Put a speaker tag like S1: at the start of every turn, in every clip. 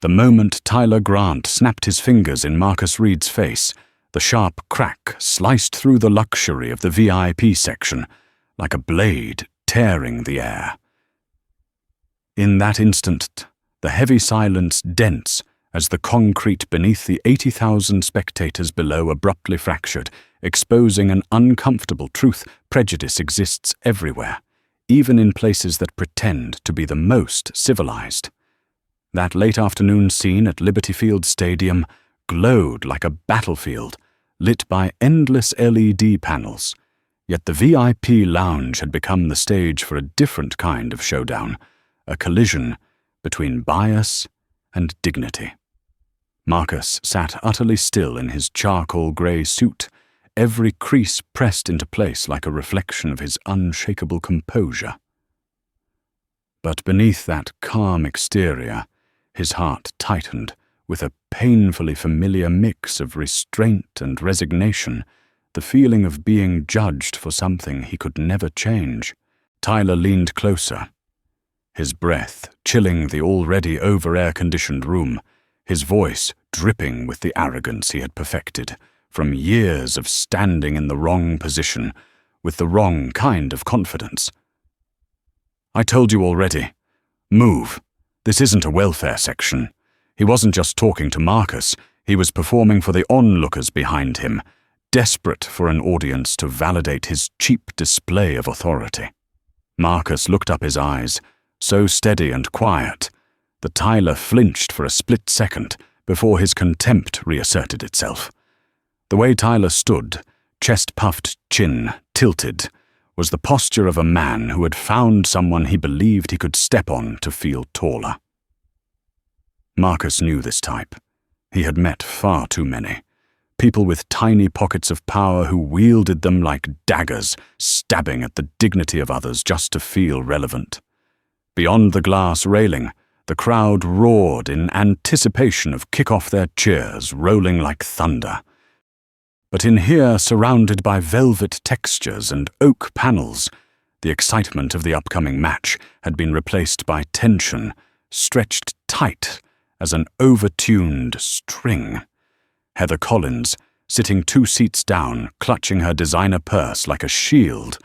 S1: The moment Tyler Grant snapped his fingers in Marcus Reed's face, the sharp crack sliced through the luxury of the VIP section, like a blade tearing the air. In that instant, the heavy silence dense as the concrete beneath the 80,000 spectators below abruptly fractured, exposing an uncomfortable truth: prejudice exists everywhere, even in places that pretend to be the most civilized. That late afternoon scene at Liberty Field Stadium glowed like a battlefield, lit by endless LED panels, yet the VIP lounge had become the stage for a different kind of showdown, a collision between bias and dignity. Marcus sat utterly still in his charcoal grey suit, every crease pressed into place like a reflection of his unshakable composure. But beneath that calm exterior, his heart tightened with a painfully familiar mix of restraint and resignation, the feeling of being judged for something he could never change. Tyler leaned closer, his breath chilling the already over-air-conditioned room, his voice dripping with the arrogance he had perfected from years of standing in the wrong position with the wrong kind of confidence. "I told you already. Move. This isn't a welfare section." He wasn't just talking to Marcus, he was performing for the onlookers behind him, desperate for an audience to validate his cheap display of authority. Marcus looked up, his eyes, so steady and quiet, that Tyler flinched for a split second before his contempt reasserted itself. The way Tyler stood, chest-puffed, chin tilted, was the posture of a man who had found someone he believed he could step on to feel taller. Marcus knew this type. He had met far too many. People with tiny pockets of power who wielded them like daggers, stabbing at the dignity of others just to feel relevant. Beyond the glass railing, the crowd roared in anticipation of kick-off their cheers, rolling like thunder. But in here, surrounded by velvet textures and oak panels, the excitement of the upcoming match had been replaced by tension, stretched tight as an overtuned string. Heather Collins, sitting 2 seats down, clutching her designer purse like a shield,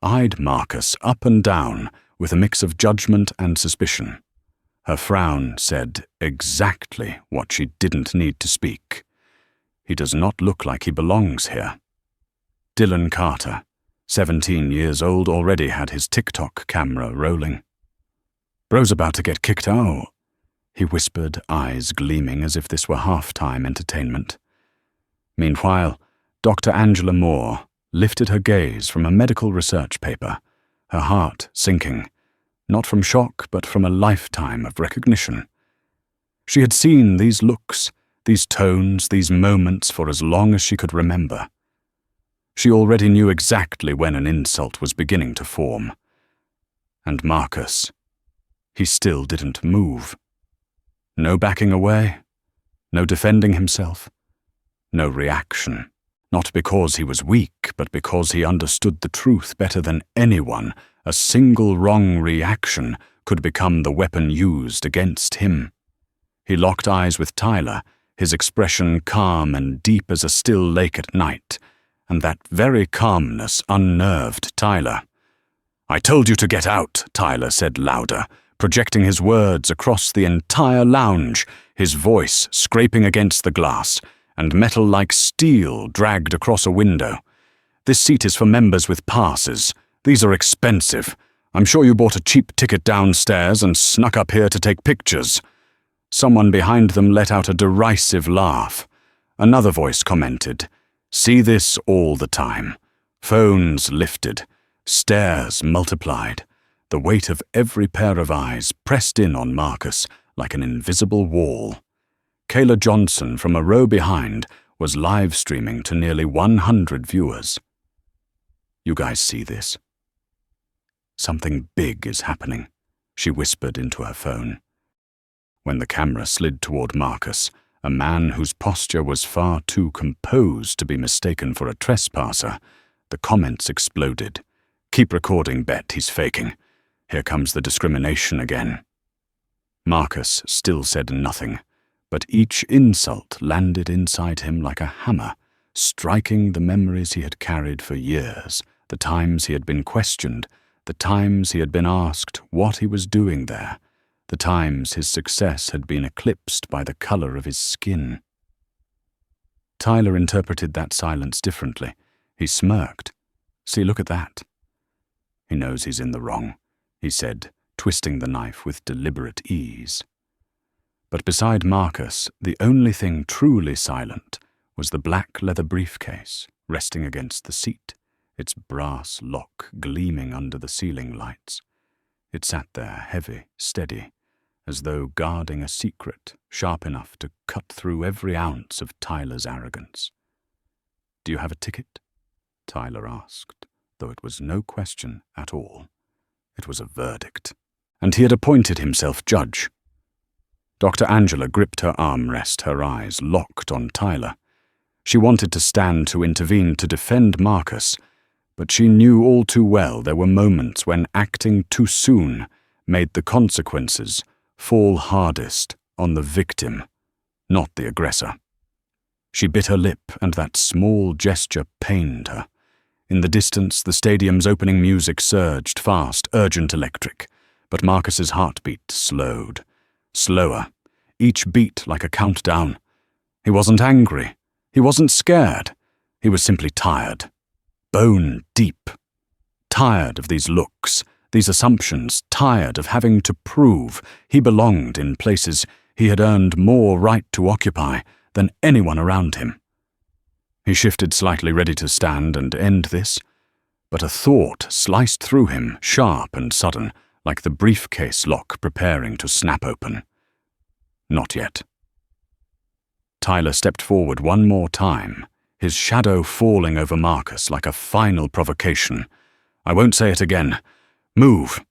S1: eyed Marcus up and down with a mix of judgment and suspicion. Her frown said exactly what she didn't need to speak. He does not look like he belongs here. Dylan Carter, 17 years old, already had his TikTok camera rolling. "Bro's about to get kicked out," he whispered, eyes gleaming as if this were half-time entertainment. Meanwhile, Dr. Angela Moore lifted her gaze from a medical research paper, her heart sinking, not from shock but from a lifetime of recognition. She had seen these looks, these tones, these moments for as long as she could remember. She already knew exactly when an insult was beginning to form. And Marcus, he still didn't move. No backing away, no defending himself, no reaction. Not because he was weak, but because he understood the truth better than anyone. A single wrong reaction could become the weapon used against him. He locked eyes with Tyler, his expression calm and deep as a still lake at night, and that very calmness unnerved Tyler. "I told you to get out," Tyler said louder, projecting his words across the entire lounge, his voice scraping against the glass, and metal like steel dragged across a window. "This seat is for members with passes. These are expensive. I'm sure you bought a cheap ticket downstairs and snuck up here to take pictures." Someone behind them let out a derisive laugh. Another voice commented, "See this all the time." Phones lifted, stares multiplied. The weight of every pair of eyes pressed in on Marcus like an invisible wall. Kayla Johnson, from a row behind, was live streaming to nearly 100 viewers. "You guys see this?" "Something big is happening," she whispered into her phone. When the camera slid toward Marcus, a man whose posture was far too composed to be mistaken for a trespasser, the comments exploded. "Keep recording, Bet, he's faking. Here comes the discrimination again." Marcus still said nothing, but each insult landed inside him like a hammer, striking the memories he had carried for years, the times he had been questioned, the times he had been asked what he was doing there, the times his success had been eclipsed by the color of his skin. Tyler interpreted that silence differently. He smirked. "See, look at that." "He knows he's in the wrong," he said, twisting the knife with deliberate ease. But beside Marcus, the only thing truly silent was the black leather briefcase resting against the seat, its brass lock gleaming under the ceiling lights. It sat there, heavy, steady, as though guarding a secret sharp enough to cut through every ounce of Tyler's arrogance. "Do you have a ticket?" Tyler asked, though it was no question at all. It was a verdict, and he had appointed himself judge. Dr. Angela gripped her armrest, her eyes locked on Tyler. She wanted to stand to intervene to defend Marcus, but she knew all too well there were moments when acting too soon made the consequences fall hardest on the victim, not the aggressor. She bit her lip, and that small gesture pained her. In the distance, the stadium's opening music surged, fast, urgent, electric, but Marcus's heartbeat slowed. Slower, each beat like a countdown. He wasn't angry. He wasn't scared. He was simply tired. Bone deep. Tired of these looks, these assumptions, tired of having to prove he belonged in places he had earned more right to occupy than anyone around him. He shifted slightly, ready to stand and end this, but a thought sliced through him, sharp and sudden, like the briefcase lock preparing to snap open. Not yet. Tyler stepped forward one more time, his shadow falling over Marcus like a final provocation. "I won't say it again. Move!"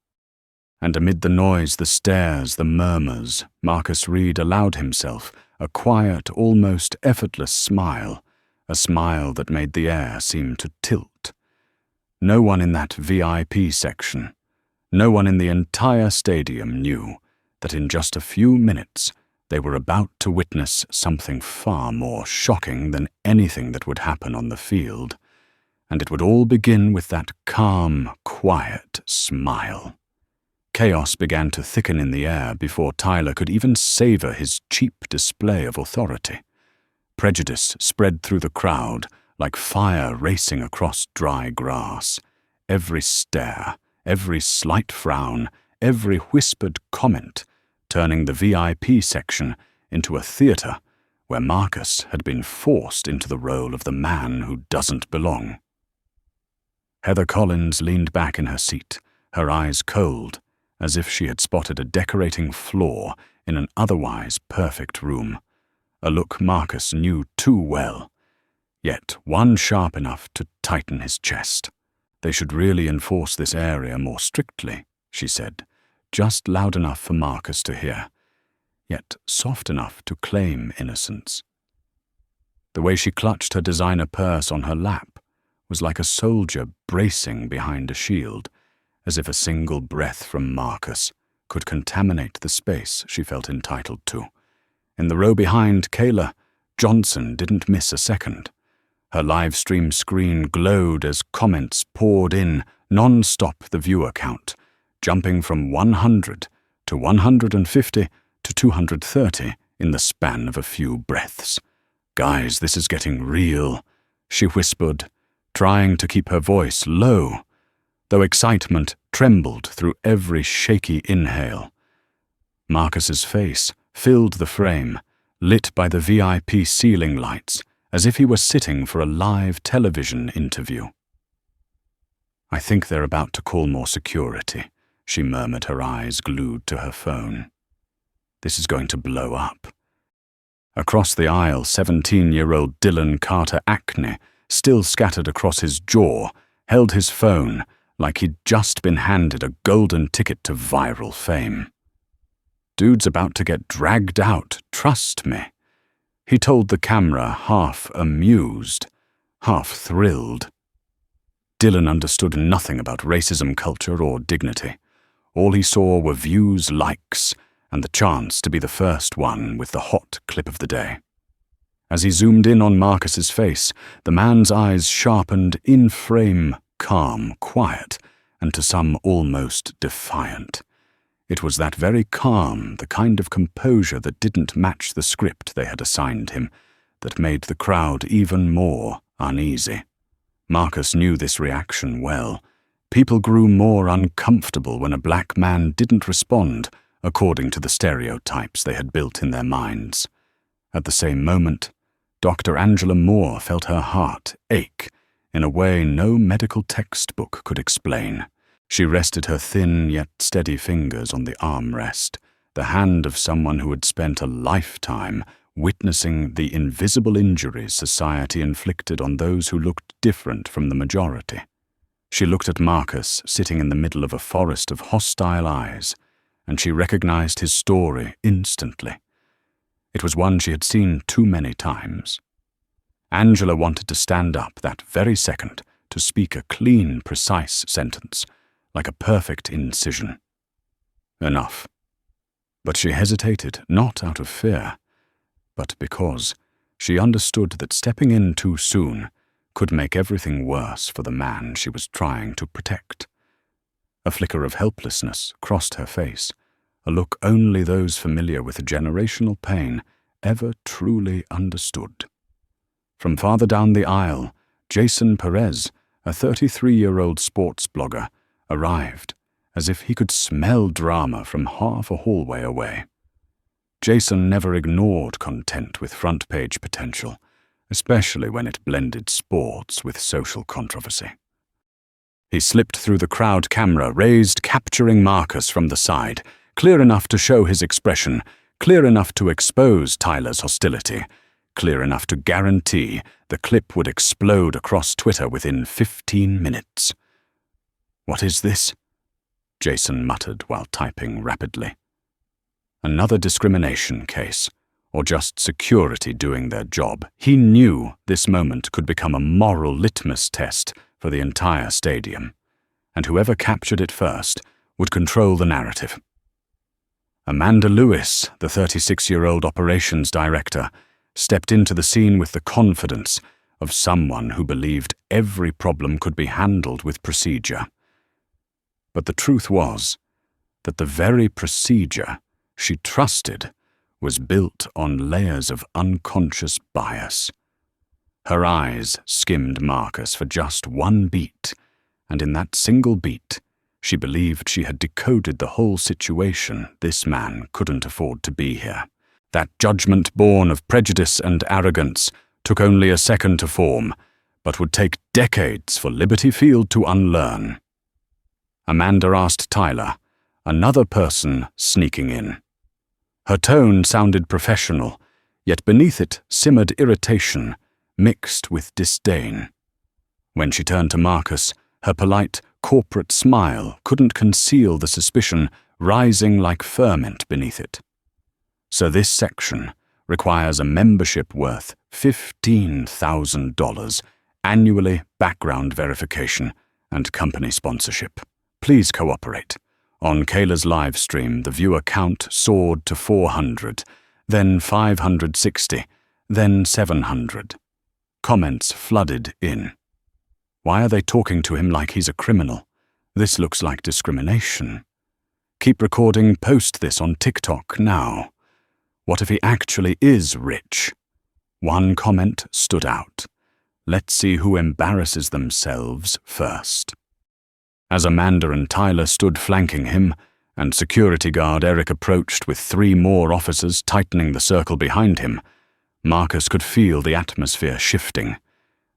S1: And amid the noise, the stares, the murmurs, Marcus Reed allowed himself a quiet, almost effortless smile, a smile that made the air seem to tilt. No one in that VIP section, no one in the entire stadium knew that in just a few minutes they were about to witness something far more shocking than anything that would happen on the field, and it would all begin with that calm, quiet smile. Chaos began to thicken in the air before Tyler could even savor his cheap display of authority. Prejudice spread through the crowd like fire racing across dry grass. Every stare, every slight frown, every whispered comment, turning the VIP section into a theater where Marcus had been forced into the role of the man who doesn't belong. Heather Collins leaned back in her seat, her eyes cold, as if she had spotted a decorating flaw in an otherwise perfect room, a look Marcus knew too well, yet one sharp enough to tighten his chest. "They should really enforce this area more strictly," she said, just loud enough for Marcus to hear, yet soft enough to claim innocence. The way she clutched her designer purse on her lap was like a soldier bracing behind a shield, as if a single breath from Marcus could contaminate the space she felt entitled to. In the row behind Kayla, Johnson didn't miss a second. Her live stream screen glowed as comments poured in, non-stop the viewer count, jumping from 100 to 150 to 230 in the span of a few breaths. "Guys, this is getting real," she whispered, trying to keep her voice low, though excitement trembled through every shaky inhale. Marcus's face filled the frame, lit by the VIP ceiling lights, as if he were sitting for a live television interview. "I think they're about to call more security," she murmured, her eyes glued to her phone. "This is going to blow up." Across the aisle, 17-year-old Dylan Carter Acne, still scattered across his jaw, held his phone like he'd just been handed a golden ticket to viral fame. "Dude's about to get dragged out, trust me," he told the camera, half amused, half thrilled. Dylan understood nothing about racism culture or dignity. All he saw were views, likes, and the chance to be the first one with the hot clip of the day. As he zoomed in on Marcus's face, the man's eyes sharpened in frame, calm, quiet, and to some almost defiant. It was that very calm, the kind of composure that didn't match the script they had assigned him, that made the crowd even more uneasy. Marcus knew this reaction well. People grew more uncomfortable when a black man didn't respond according to the stereotypes they had built in their minds. At the same moment, Dr. Angela Moore felt her heart ache in a way no medical textbook could explain. She rested her thin yet steady fingers on the armrest, the hand of someone who had spent a lifetime witnessing the invisible injuries society inflicted on those who looked different from the majority. She looked at Marcus sitting in the middle of a forest of hostile eyes, and she recognized his story instantly. It was one she had seen too many times. Angela wanted to stand up that very second to speak a clean, precise sentence, like a perfect incision. Enough. But she hesitated, not out of fear, but because she understood that stepping in too soon could make everything worse for the man she was trying to protect. A flicker of helplessness crossed her face, a look only those familiar with generational pain ever truly understood. From farther down the aisle, Jason Perez, a 33-year-old sports blogger, arrived, as if he could smell drama from half a hallway away. Jason never ignored content with front-page potential, especially when it blended sports with social controversy. He slipped through the crowd camera raised, capturing Marcus from the side, clear enough to show his expression, clear enough to expose Tyler's hostility, clear enough to guarantee the clip would explode across Twitter within 15 minutes. "What is this?" Jason muttered while typing rapidly. Another discrimination case, or just security doing their job. He knew this moment could become a moral litmus test for the entire stadium, and whoever captured it first would control the narrative. Amanda Lewis, the 36-year-old operations director, stepped into the scene with the confidence of someone who believed every problem could be handled with procedure. But the truth was that the very procedure she trusted was built on layers of unconscious bias. Her eyes skimmed Marcus for just one beat, and in that single beat, she believed she had decoded the whole situation. This man couldn't afford to be here. That judgment born of prejudice and arrogance took only a second to form, but would take decades for Liberty Field to unlearn. Amanda asked Tyler, another person sneaking in. Her tone sounded professional, yet beneath it simmered irritation, mixed with disdain. When she turned to Marcus, her polite, corporate smile couldn't conceal the suspicion rising like ferment beneath it. "So this section requires a membership worth $15,000, annually background verification, and company sponsorship. Please cooperate." On Kayla's live stream, the viewer count soared to 400, then 560, then 700. Comments flooded in. "Why are they talking to him like he's a criminal? This looks like discrimination. Keep recording, post this on TikTok now. What if he actually is rich?" One comment stood out. "Let's see who embarrasses themselves first." As Amanda and Tyler stood flanking him, and security guard Eric approached with 3 more officers tightening the circle behind him, Marcus could feel the atmosphere shifting.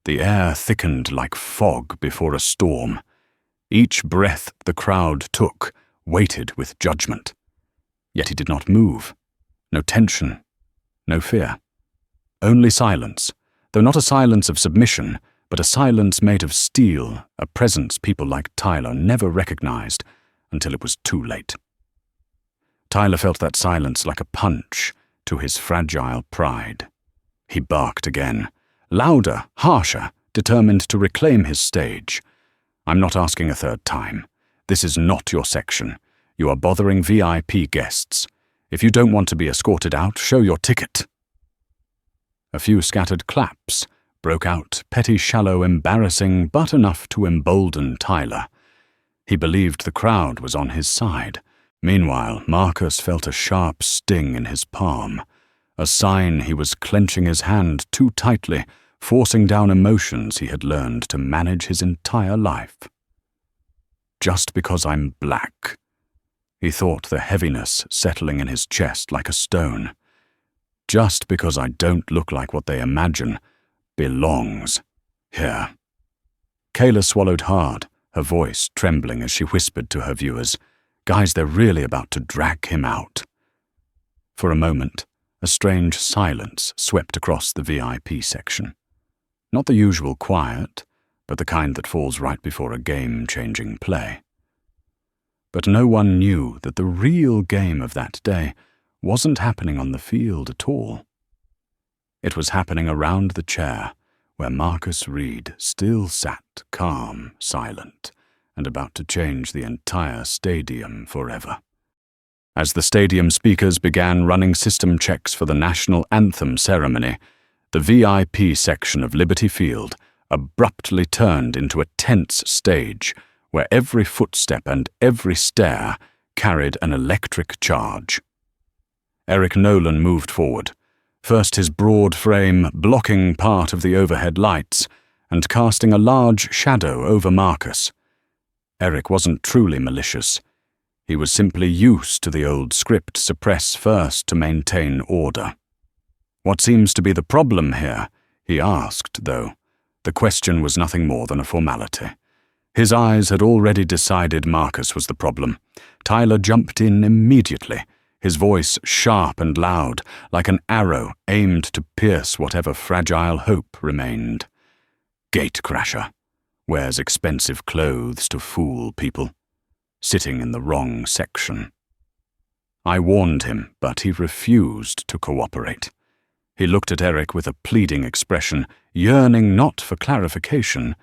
S1: The air thickened like fog before a storm. Each breath the crowd took weighted with judgment. Yet he did not move. No tension. No fear. Only silence, though not a silence of submission, but a silence made of steel, a presence people like Tyler never recognized until it was too late. Tyler felt that silence like a punch to his fragile pride. He barked again, louder, harsher, determined to reclaim his stage. "I'm not asking a third time. This is not your section. You are bothering VIP guests. If you don't want to be escorted out, show your ticket." A few scattered claps broke out, petty, shallow, embarrassing, but enough to embolden Tyler. He believed the crowd was on his side. Meanwhile, Marcus felt a sharp sting in his palm, a sign he was clenching his hand too tightly, forcing down emotions he had learned to manage his entire life. "Just because I'm black," he thought, the heaviness settling in his chest like a stone. "Just because I don't look like what they imagine belongs here." Kayla swallowed hard, her voice trembling as she whispered to her viewers, "Guys, they're really about to drag him out." For a moment, a strange silence swept across the VIP section. Not the usual quiet, but the kind that falls right before a game-changing play. But no one knew that the real game of that day wasn't happening on the field at all. It was happening around the chair where Marcus Reed still sat, calm, silent, and about to change the entire stadium forever. As the stadium speakers began running system checks for the national anthem ceremony, the VIP section of Liberty Field abruptly turned into a tense stage where every footstep and every stare carried an electric charge. Eric Nolan moved forward, first his broad frame blocking part of the overhead lights and casting a large shadow over Marcus. Eric wasn't truly malicious. He was simply used to the old script, suppress first to maintain order. "What seems to be the problem here?" he asked, though. The question was nothing more than a formality. His eyes had already decided Marcus was the problem. Tyler jumped in immediately, his voice sharp and loud, like an arrow aimed to pierce whatever fragile hope remained. "Gatecrasher. Wears expensive clothes to fool people. Sitting in the wrong section." I warned him, but he refused to cooperate. He looked at Eric with a pleading expression, yearning not for clarification,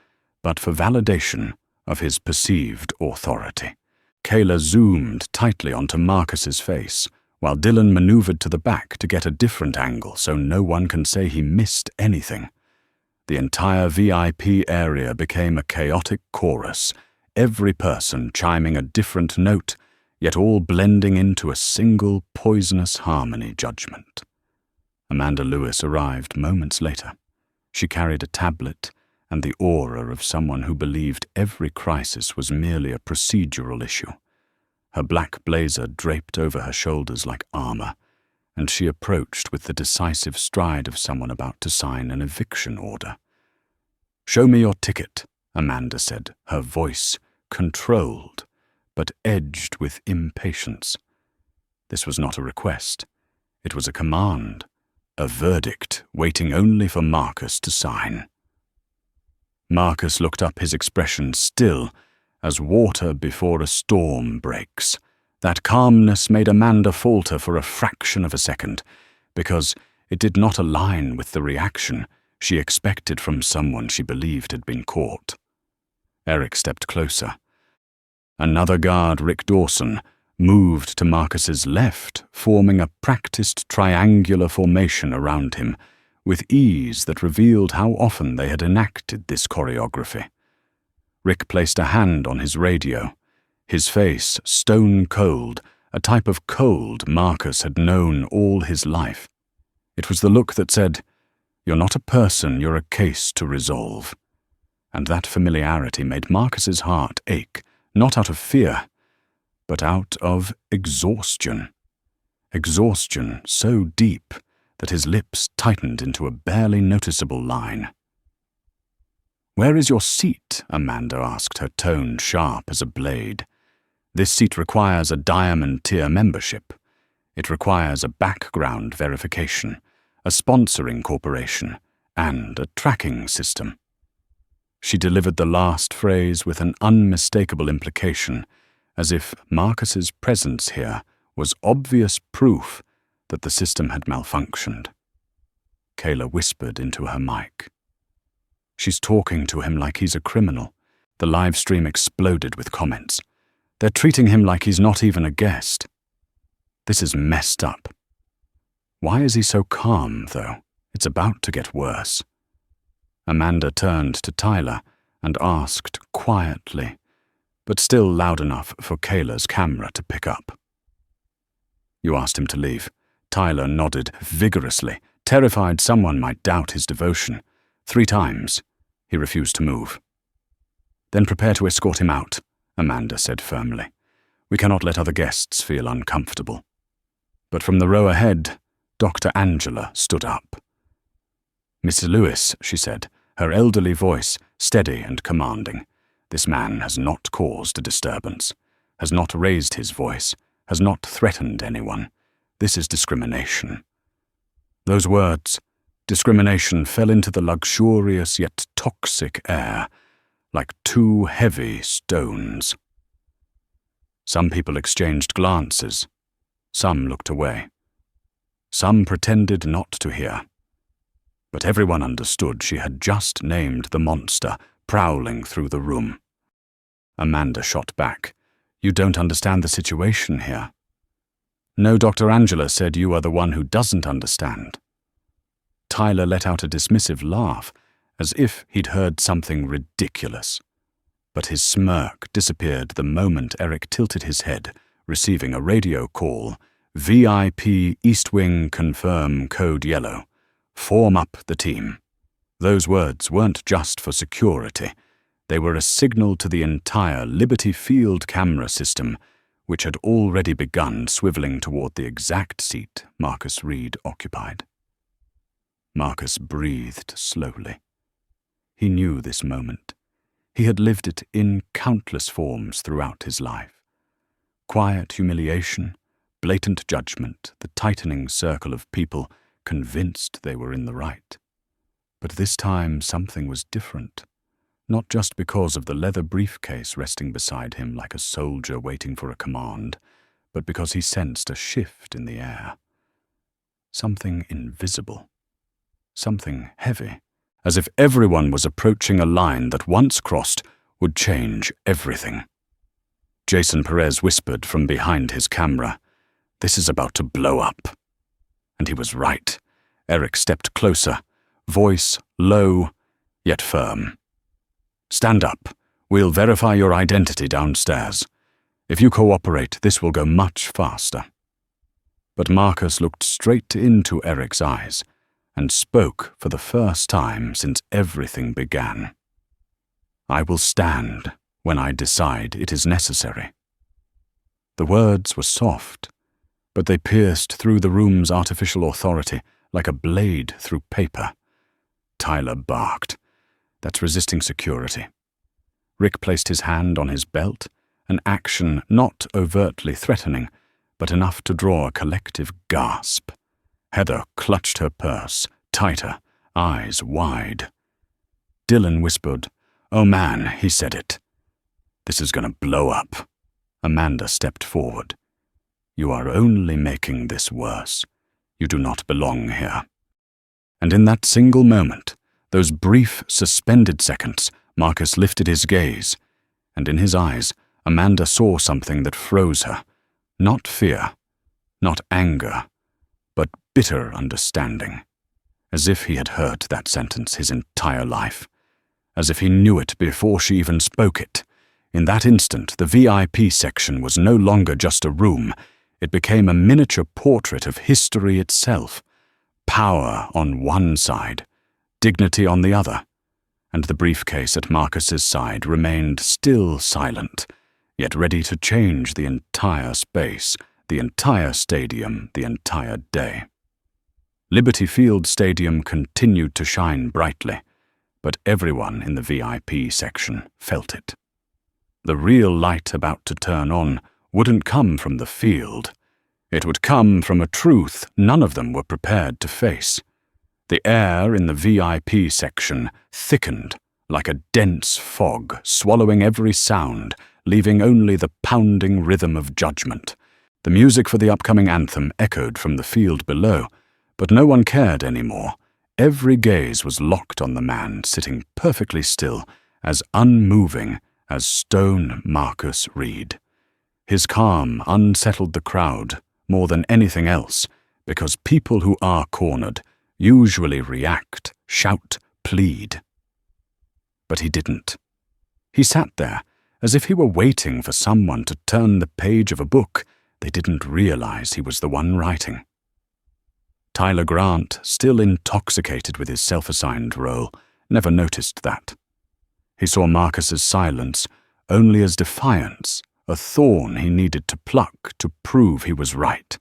S1: but for validation of his perceived authority. Kayla zoomed tightly onto Marcus's face, while Dylan maneuvered to the back to get a different angle so no one can say he missed anything. The entire VIP area became a chaotic chorus, every person chiming a different note, yet all blending into a single poisonous harmony judgment. Amanda Lewis arrived moments later. She carried a tablet and the aura of someone who believed every crisis was merely a procedural issue. Her black blazer draped over her shoulders like armor, and she approached with the decisive stride of someone about to sign an eviction order. "Show me your ticket," Amanda said, her voice controlled, but edged with impatience. This was not a request. It was a command, a verdict waiting only for Marcus to sign. Marcus looked up, his expression still as water before a storm breaks. That calmness made Amanda falter for a fraction of a second, because it did not align with the reaction she expected from someone she believed had been caught. Eric stepped closer. Another guard, Rick Dawson, moved to Marcus's left, forming a practiced triangular formation around him, with ease that revealed how often they had enacted this choreography. Rick placed a hand on his radio, his face stone cold, a type of cold Marcus had known all his life. It was the look that said, "You're not a person, you're a case to resolve." And that familiarity made Marcus's heart ache, not out of fear, but out of exhaustion. Exhaustion so deep that his lips tightened into a barely noticeable line. "Where is your seat?" Amanda asked, her tone sharp as a blade. "This seat requires a Diamond tier membership. It requires a background verification, a sponsoring corporation, and a tracking system." She delivered the last phrase with an unmistakable implication, as if Marcus's presence here was obvious proof that the system had malfunctioned. Kayla whispered into her mic. "She's talking to him like he's a criminal." The live stream exploded with comments. "They're treating him like he's not even a guest." This is messed up. Why is he so calm, though? It's about to get worse. Amanda turned to Tyler and asked quietly, but still loud enough for Kayla's camera to pick up. You asked him to leave. Tyler nodded vigorously, terrified someone might doubt his devotion. 3 times. He refused to move. Then prepare to escort him out, Amanda said firmly. We cannot let other guests feel uncomfortable. But from the row ahead, Dr. Angela stood up. Miss Lewis, she said, her elderly voice steady and commanding. This man has not caused a disturbance, has not raised his voice, has not threatened anyone. This is discrimination. Those words, discrimination, fell into the luxurious yet toxic air, like 2 heavy stones. Some people exchanged glances. Some looked away. Some pretended not to hear. But everyone understood she had just named the monster prowling through the room. Amanda shot back. You don't understand the situation here. No, Dr. Angela said you are the one who doesn't understand. Tyler let out a dismissive laugh, as if he'd heard something ridiculous. But his smirk disappeared the moment Eric tilted his head, receiving a radio call. VIP East Wing confirm code yellow. Form up the team. Those words weren't just for security. They were a signal to the entire Liberty Field camera system, which had already begun swiveling toward the exact seat Marcus Reed occupied. Marcus breathed slowly. He knew this moment. He had lived it in countless forms throughout his life. Quiet humiliation, blatant judgment, the tightening circle of people convinced they were in the right. But this time something was different. Not just because of the leather briefcase resting beside him like a soldier waiting for a command, but because he sensed a shift in the air. Something invisible. Something heavy, as if everyone was approaching a line that once crossed would change everything. Jason Perez whispered from behind his camera, "This is about to blow up." And he was right. Eric stepped closer, voice low, yet firm. "Stand up. We'll verify your identity downstairs. If you cooperate, this will go much faster." But Marcus looked straight into Eric's eyes and spoke for the first time since everything began. "I will stand when I decide it is necessary." The words were soft, but they pierced through the room's artificial authority like a blade through paper. Tyler barked. That's resisting security. Rick placed his hand on his belt, an action not overtly threatening, but enough to draw a collective gasp. Heather clutched her purse, tighter, eyes wide. Dylan whispered, "Oh man, he said it. This is gonna blow up." Amanda stepped forward. "You are only making this worse. You do not belong here." And in that single moment, those brief, suspended seconds, Marcus lifted his gaze, and in his eyes, Amanda saw something that froze her. Not fear, not anger, but bitter understanding. As if he had heard that sentence his entire life. As if he knew it before she even spoke it. In that instant, the VIP section was no longer just a room. It became a miniature portrait of history itself. Power on one side, dignity on the other, and the briefcase at Marcus's side remained still silent, yet ready to change the entire space, the entire stadium, the entire day. Liberty Field Stadium continued to shine brightly, but everyone in the VIP section felt it. The real light about to turn on wouldn't come from the field. It would come from a truth none of them were prepared to face. The air in the VIP section thickened like a dense fog, swallowing every sound, leaving only the pounding rhythm of judgment. The music for the upcoming anthem echoed from the field below, but no one cared anymore. Every gaze was locked on the man sitting perfectly still, as unmoving as stone Marcus Reed. His calm unsettled the crowd more than anything else, because people who are cornered usually react, shout, plead. But he didn't. He sat there, as if he were waiting for someone to turn the page of a book they didn't realize he was the one writing. Tyler Grant, still intoxicated with his self-assigned role, never noticed that. He saw Marcus's silence only as defiance, a thorn he needed to pluck to prove he was right.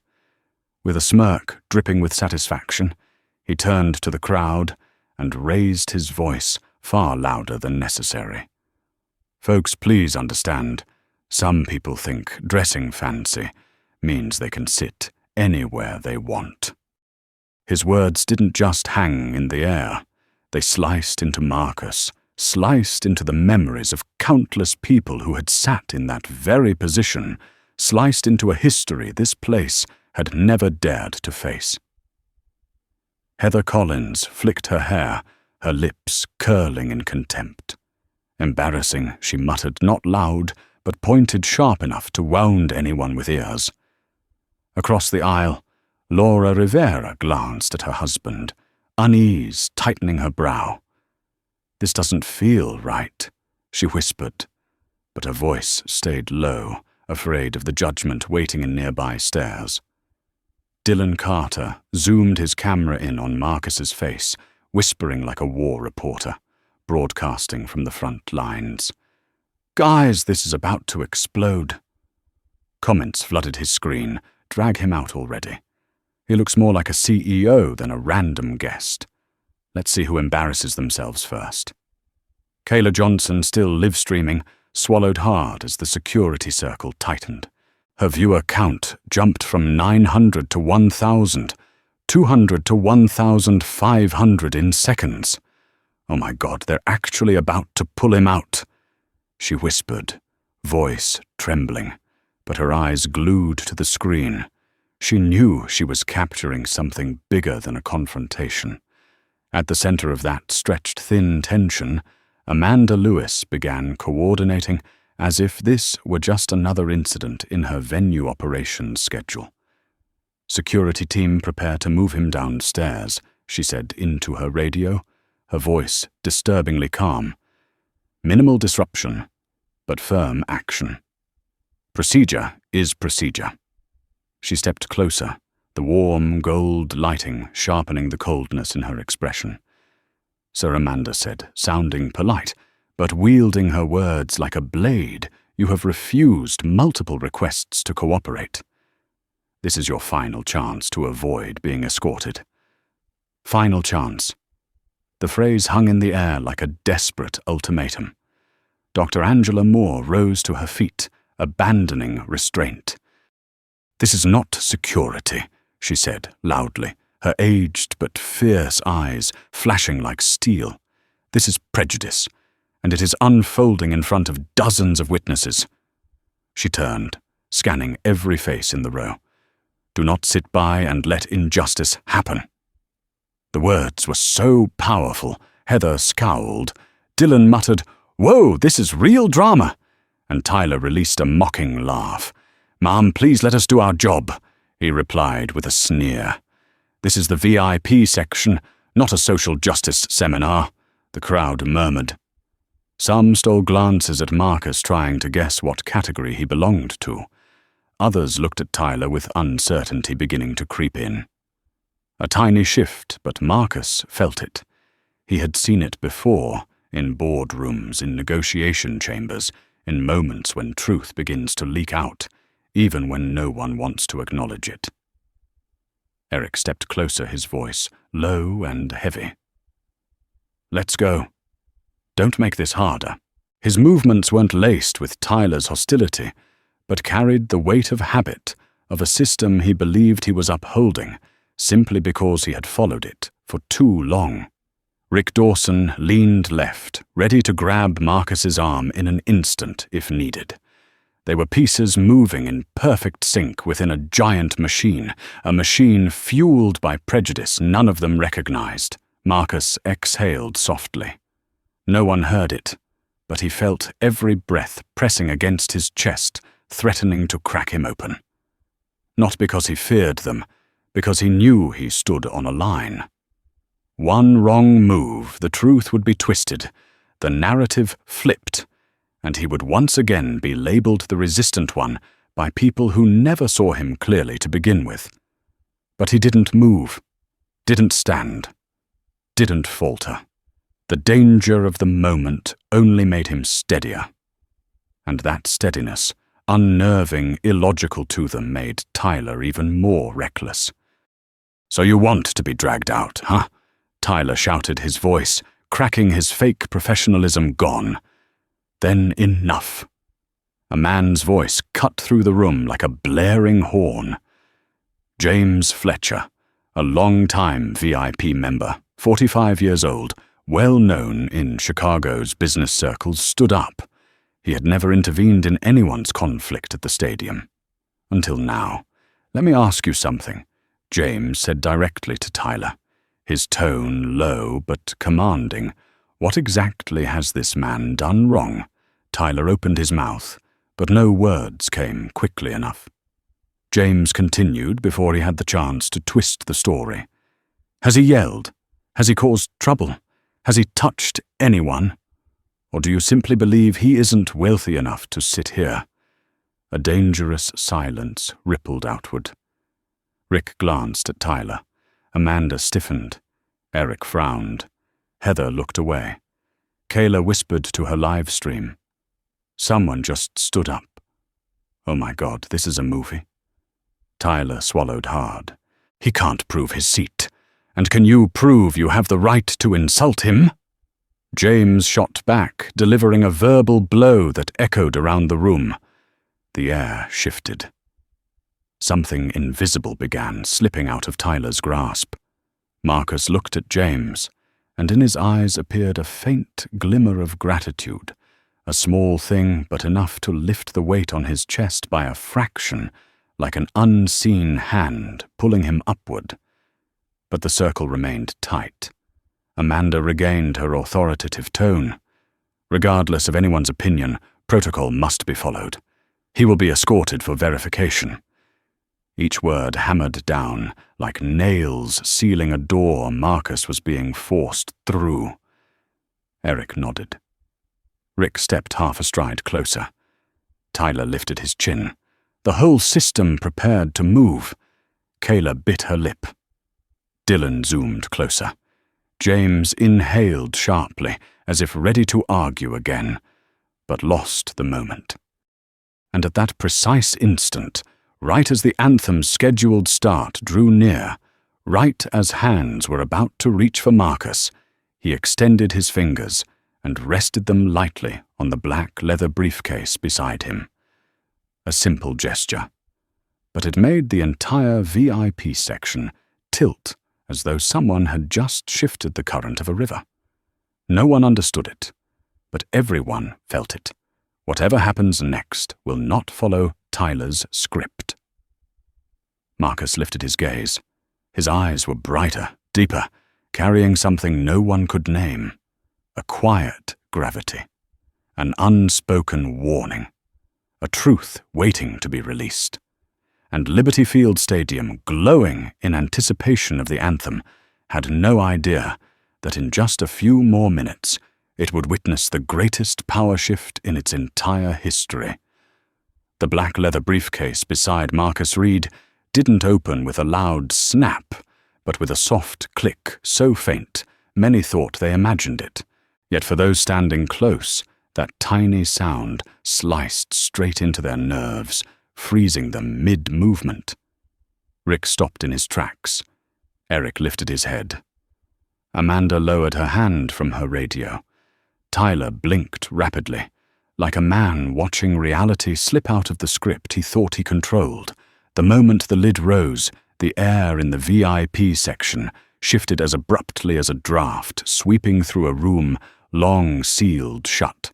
S1: With a smirk dripping with satisfaction, he turned to the crowd and raised his voice far louder than necessary. Folks, please understand, some people think dressing fancy means they can sit anywhere they want. His words didn't just hang in the air. They sliced into Marcus, sliced into the memories of countless people who had sat in that very position, sliced into a history this place had never dared to face. Heather Collins flicked her hair, her lips curling in contempt. Embarrassing, she muttered, not loud, but pointed sharp enough to wound anyone with ears. Across the aisle, Laura Rivera glanced at her husband, unease tightening her brow. "This doesn't feel right," she whispered, but her voice stayed low, afraid of the judgment waiting in nearby stares. Dylan Carter zoomed his camera in on Marcus's face, whispering like a war reporter, broadcasting from the front lines. "Guys, this is about to explode." Comments flooded his screen. Drag him out already. He looks more like a CEO than a random guest. Let's see who embarrasses themselves first. Kayla Johnson, still live-streaming, swallowed hard as the security circle tightened. Her viewer count jumped from 900 to 1,000, 200 to 1,500 in seconds. Oh my God, they're actually about to pull him out. She whispered, voice trembling, but her eyes glued to the screen. She knew she was capturing something bigger than a confrontation. At the center of that stretched thin tension, Amanda Lewis began coordinating as if this were just another incident in her venue operations schedule. "Security team, prepare to move him downstairs," she said into her radio, her voice disturbingly calm. "Minimal disruption, but firm action. Procedure is procedure." She stepped closer, the warm gold lighting sharpening the coldness in her expression. "Sir," Amanda said, sounding polite, but wielding her words like a blade, "you have refused multiple requests to cooperate. This is your final chance to avoid being escorted." Final chance. The phrase hung in the air like a desperate ultimatum. Dr. Angela Moore rose to her feet, abandoning restraint. "This is not security," she said loudly, her aged but fierce eyes flashing like steel. "This is prejudice, and it is unfolding in front of dozens of witnesses." She turned, scanning every face in the row. "Do not sit by and let injustice happen." The words were so powerful, Heather scowled. Dylan muttered, "Whoa, this is real drama," and Tyler released a mocking laugh. "Mom, please let us do our job," he replied with a sneer. "This is the VIP section, not a social justice seminar," the crowd murmured. Some stole glances at Marcus, trying to guess what category he belonged to. Others looked at Tyler with uncertainty beginning to creep in. A tiny shift, but Marcus felt it. He had seen it before, in boardrooms, in negotiation chambers, in moments when truth begins to leak out, even when no one wants to acknowledge it. Eric stepped closer, his voice low and heavy. "Let's go. Don't make this harder." His movements weren't laced with Tyler's hostility, but carried the weight of habit, of a system he believed he was upholding, simply because he had followed it for too long. Rick Dawson leaned left, ready to grab Marcus's arm in an instant if needed. They were pieces moving in perfect sync within a giant machine, a machine fueled by prejudice none of them recognized. Marcus exhaled softly. No one heard it, but he felt every breath pressing against his chest, threatening to crack him open. Not because he feared them, because he knew he stood on a line. One wrong move, the truth would be twisted, the narrative flipped, and he would once again be labeled the resistant one by people who never saw him clearly to begin with. But he didn't move, didn't stand, didn't falter. The danger of the moment only made him steadier. And that steadiness, unnerving, illogical to them, made Tyler even more reckless. "So you want to be dragged out, huh?" Tyler shouted, his voice, cracking his fake professionalism gone. Then enough. A man's voice cut through the room like a blaring horn. James Fletcher, a long-time VIP member, 45 years old, well known in Chicago's business circles, stood up. He had never intervened in anyone's conflict at the stadium. Until now. "Let me ask you something," James said directly to Tyler, his tone low but commanding. "What exactly has this man done wrong?" Tyler opened his mouth, but no words came quickly enough. James continued before he had the chance to twist the story. "Has he yelled? Has he caused trouble? Has he touched anyone? Or do you simply believe he isn't wealthy enough to sit here?" A dangerous silence rippled outward. Rick glanced at Tyler. Amanda stiffened. Eric frowned. Heather looked away. Kayla whispered to her live stream. Someone just stood up. Oh my God, this is a movie. Tyler swallowed hard. He can't prove his seat. And can you prove you have the right to insult him? James shot back, delivering a verbal blow that echoed around the room. The air shifted. Something invisible began slipping out of Tyler's grasp. Marcus looked at James, and in his eyes appeared a faint glimmer of gratitude, a small thing but enough to lift the weight on his chest by a fraction, like an unseen hand pulling him upward. But the circle remained tight. Amanda regained her authoritative tone. Regardless of anyone's opinion, protocol must be followed. He will be escorted for verification. Each word hammered down, like nails sealing a door Marcus was being forced through. Eric nodded. Rick stepped half a stride closer. Tyler lifted his chin. The whole system prepared to move. Kayla bit her lip. Dylan zoomed closer. James inhaled sharply, as if ready to argue again, but lost the moment. And at that precise instant, right as the anthem's scheduled start drew near, right as hands were about to reach for Marcus, he extended his fingers and rested them lightly on the black leather briefcase beside him. A simple gesture, but it made the entire VIP section tilt as though someone had just shifted the current of a river. No one understood it, but everyone felt it. Whatever happens next will not follow Tyler's script. Marcus lifted his gaze. His eyes were brighter, deeper, carrying something no one could name. A quiet gravity. An unspoken warning. A truth waiting to be released. And Liberty Field Stadium, glowing in anticipation of the anthem, had no idea that in just a few more minutes it would witness the greatest power shift in its entire history. The black leather briefcase beside Marcus Reed didn't open with a loud snap, but with a soft click so faint many thought they imagined it. Yet for those standing close, that tiny sound sliced straight into their nerves, freezing them mid-movement. Rick stopped in his tracks. Eric lifted his head. Amanda lowered her hand from her radio. Tyler blinked rapidly, like a man watching reality slip out of the script he thought he controlled. The moment the lid rose, the air in the VIP section shifted as abruptly as a draft sweeping through a room long sealed shut.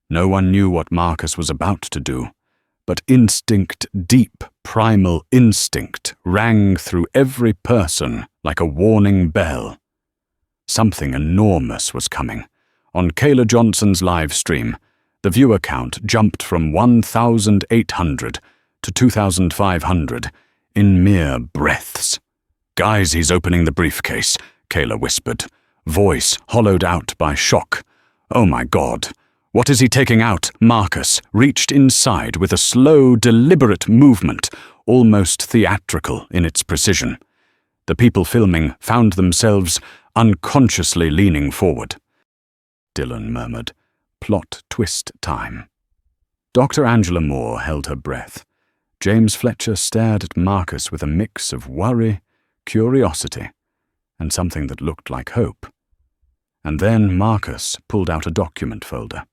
S1: No one knew what Marcus was about to do, but instinct, deep, primal instinct, rang through every person like a warning bell. Something enormous was coming. On Kayla Johnson's live stream, the viewer count jumped from 1,800 to 2,500 in mere breaths. "Guys, he's opening the briefcase," Kayla whispered, voice hollowed out by shock. "Oh my God. What is he taking out?" Marcus reached inside with a slow, deliberate movement, almost theatrical in its precision. The people filming found themselves unconsciously leaning forward. Dylan murmured, "Plot twist time." Dr. Angela Moore held her breath. James Fletcher stared at Marcus with a mix of worry, curiosity, and something that looked like hope. And then Marcus pulled out a document folder,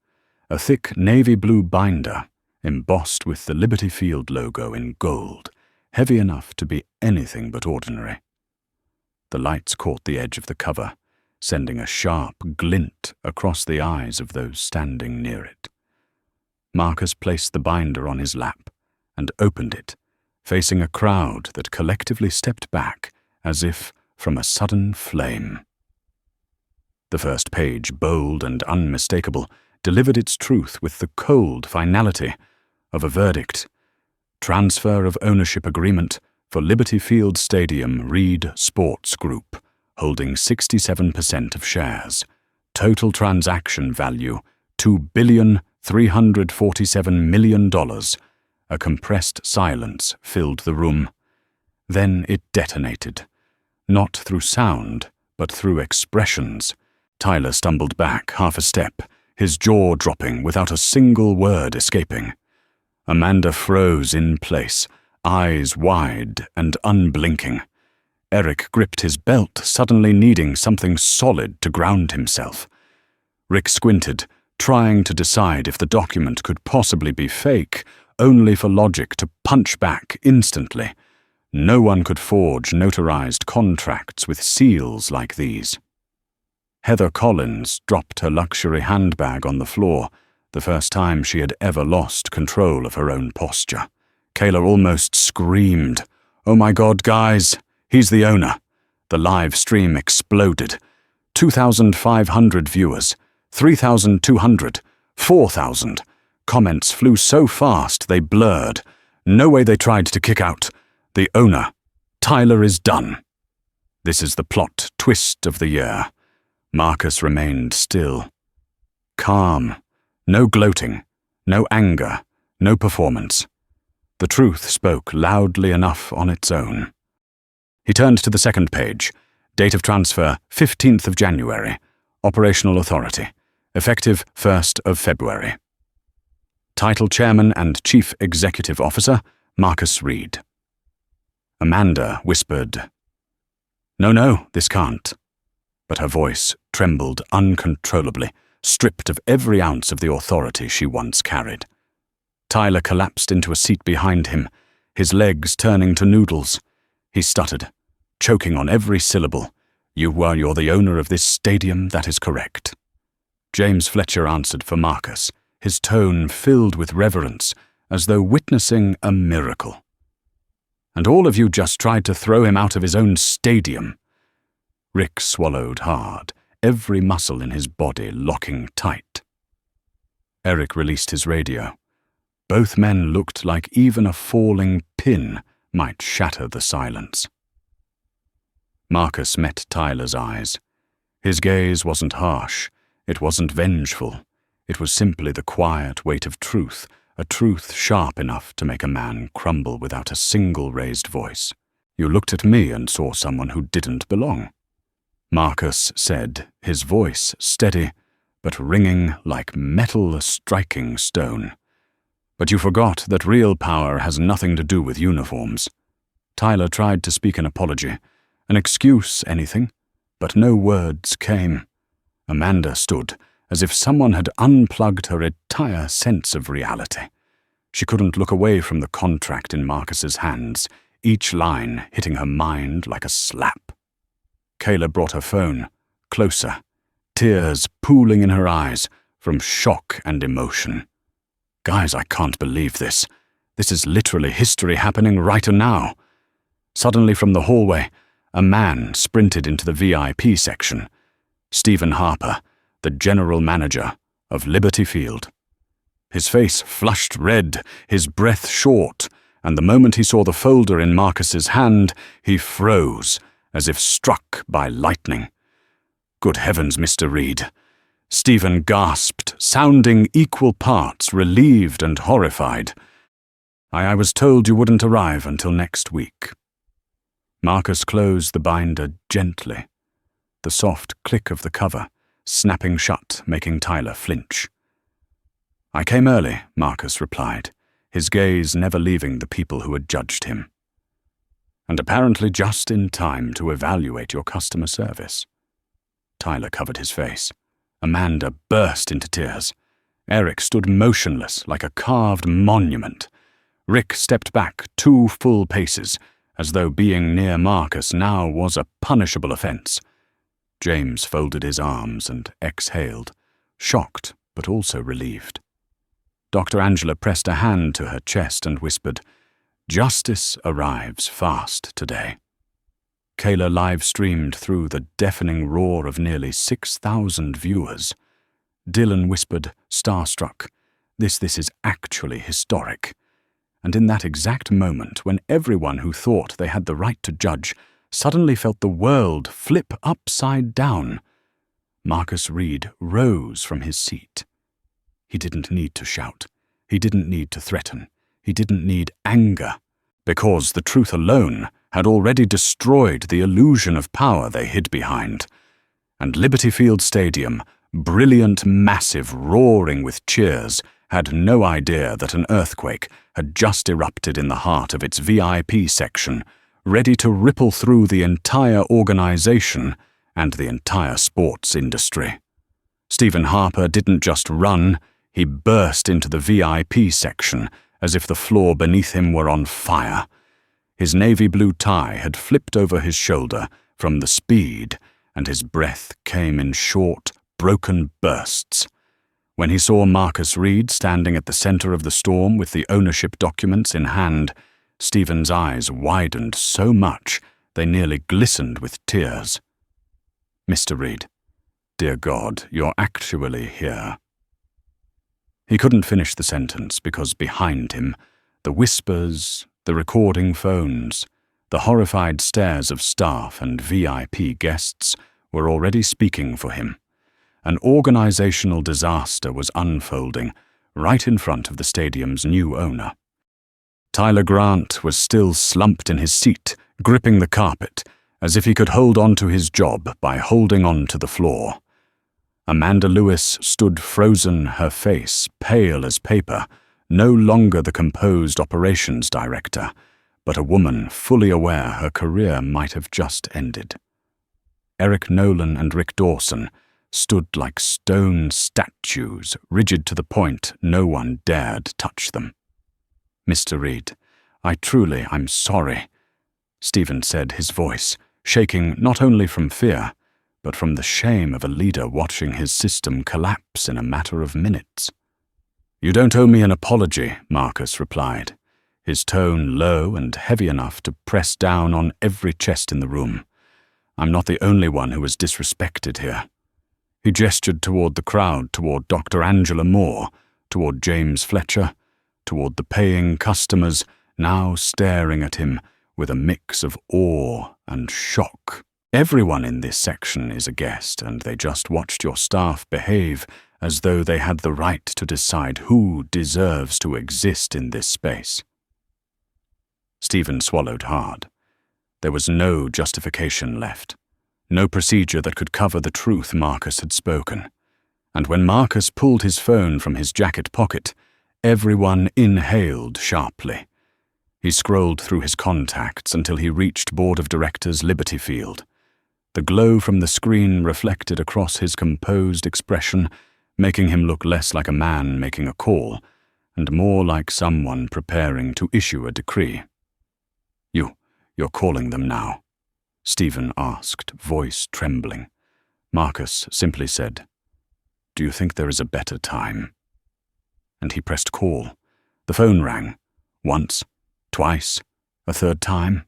S1: a thick navy blue binder embossed with the Liberty Field logo in gold, heavy enough to be anything but ordinary. The lights caught the edge of the cover, sending a sharp glint across the eyes of those standing near it. Marcus placed the binder on his lap and opened it, facing a crowd that collectively stepped back as if from a sudden flame. The first page, bold and unmistakable, delivered its truth with the cold finality of a verdict. Transfer of ownership agreement for Liberty Field Stadium Reed Sports Group, holding 67% of shares. Total transaction value, $2,347,000,000. A compressed silence filled the room. Then it detonated. Not through sound, but through expressions. Tyler stumbled back half a step, his jaw dropping without a single word escaping. Amanda froze in place, eyes wide and unblinking. Eric gripped his belt, suddenly needing something solid to ground himself. Rick squinted, trying to decide if the document could possibly be fake, only for logic to punch back instantly. No one could forge notarized contracts with seals like these. Heather Collins dropped her luxury handbag on the floor, the first time she had ever lost control of her own posture. Kayla almost screamed, "Oh my God, guys, he's the owner." The live stream exploded. 2,500 viewers, 3,200, 4,000. Comments flew so fast they blurred. No way they tried to kick out. The owner. Tyler is done. This is the plot twist of the year. Marcus remained still. Calm. No gloating. No anger. No performance. The truth spoke loudly enough on its own. He turned to the second page. Date of transfer, 15th of January. Operational authority. Effective 1st of February. Title Chairman and Chief Executive Officer, Marcus Reed. Amanda whispered, No, this can't." But her voice trembled uncontrollably, stripped of every ounce of the authority she once carried. Tyler collapsed into a seat behind him, his legs turning to noodles. He stuttered, choking on every syllable. You're the owner of this stadium, that is correct." James Fletcher answered for Marcus, his tone filled with reverence, as though witnessing a miracle. "And all of you just tried to throw him out of his own stadium." Rick swallowed hard, every muscle in his body locking tight. Eric released his radio. Both men looked like even a falling pin might shatter the silence. Marcus met Tyler's eyes. His gaze wasn't harsh, it wasn't vengeful. It was simply the quiet weight of truth, a truth sharp enough to make a man crumble without a single raised voice. "You looked at me and saw someone who didn't belong," Marcus said, his voice steady, but ringing like metal striking stone. "But you forgot that real power has nothing to do with uniforms." Tyler tried to speak an apology, an excuse, anything, but no words came. Amanda stood, as if someone had unplugged her entire sense of reality. She couldn't look away from the contract in Marcus's hands, each line hitting her mind like a slap. Kayla brought her phone, closer, tears pooling in her eyes from shock and emotion. "Guys, I can't believe this. This is literally history happening right now." Suddenly from the hallway, a man sprinted into the VIP section. Stephen Harper, the general manager of Liberty Field. His face flushed red, his breath short, and the moment he saw the folder in Marcus's hand, he froze, as if struck by lightning. "Good heavens, Mr. Reed," Stephen gasped, sounding equal parts relieved and horrified. I was told you wouldn't arrive until next week." Marcus closed the binder gently, the soft click of the cover snapping shut, making Tyler flinch. "I came early," Marcus replied, his gaze never leaving the people who had judged him. "And apparently just in time to evaluate your customer service." Tyler covered his face. Amanda burst into tears. Eric stood motionless like a carved monument. Rick stepped back 2 full paces, as though being near Marcus now was a punishable offense. James folded his arms and exhaled, shocked but also relieved. Dr. Angela pressed a hand to her chest and whispered, "Justice arrives fast today." Kayla live-streamed through the deafening roar of nearly 6,000 viewers. Dylan whispered, starstruck, This is actually historic." And in that exact moment, when everyone who thought they had the right to judge suddenly felt the world flip upside down, Marcus Reed rose from his seat. He didn't need to shout. He didn't need to threaten. He didn't need anger, because the truth alone had already destroyed the illusion of power they hid behind. And Liberty Field Stadium, brilliant, massive, roaring with cheers, had no idea that an earthquake had just erupted in the heart of its VIP section, ready to ripple through the entire organization and the entire sports industry. Stephen Harper didn't just run, he burst into the VIP section as if the floor beneath him were on fire. His navy blue tie had flipped over his shoulder from the speed, and his breath came in short, broken bursts. When he saw Marcus Reed standing at the center of the storm with the ownership documents in hand, Stephen's eyes widened so much they nearly glistened with tears. "Mr. Reed, dear God, you're actually here." He couldn't finish the sentence because behind him, the whispers, the recording phones, the horrified stares of staff and VIP guests were already speaking for him. An organizational disaster was unfolding right in front of the stadium's new owner. Tyler Grant was still slumped in his seat, gripping the carpet, as if he could hold on to his job by holding on to the floor. Amanda Lewis stood frozen, her face pale as paper, no longer the composed operations director, but a woman fully aware her career might have just ended. Eric Nolan and Rick Dawson stood like stone statues, rigid to the point no one dared touch them. "Mr. Reed, I'm sorry," Stephen said, his voice shaking not only from fear, but from the shame of a leader watching his system collapse in a matter of minutes. "You don't owe me an apology," Marcus replied, his tone low and heavy enough to press down on every chest in the room. "I'm not the only one who was disrespected here." He gestured toward the crowd, toward Dr. Angela Moore, toward James Fletcher, toward the paying customers now staring at him with a mix of awe and shock. "Everyone in this section is a guest, and they just watched your staff behave as though they had the right to decide who deserves to exist in this space." Stephen swallowed hard. There was no justification left. No procedure that could cover the truth Marcus had spoken. And when Marcus pulled his phone from his jacket pocket, everyone inhaled sharply. He scrolled through his contacts until he reached Board of Directors Liberty Field. The glow from the screen reflected across his composed expression, making him look less like a man making a call, and more like someone preparing to issue a decree. You're calling them now?" Stephen asked, voice trembling. Marcus simply said, "Do you think there is a better time?" And he pressed call. The phone rang. Once, twice, a third time.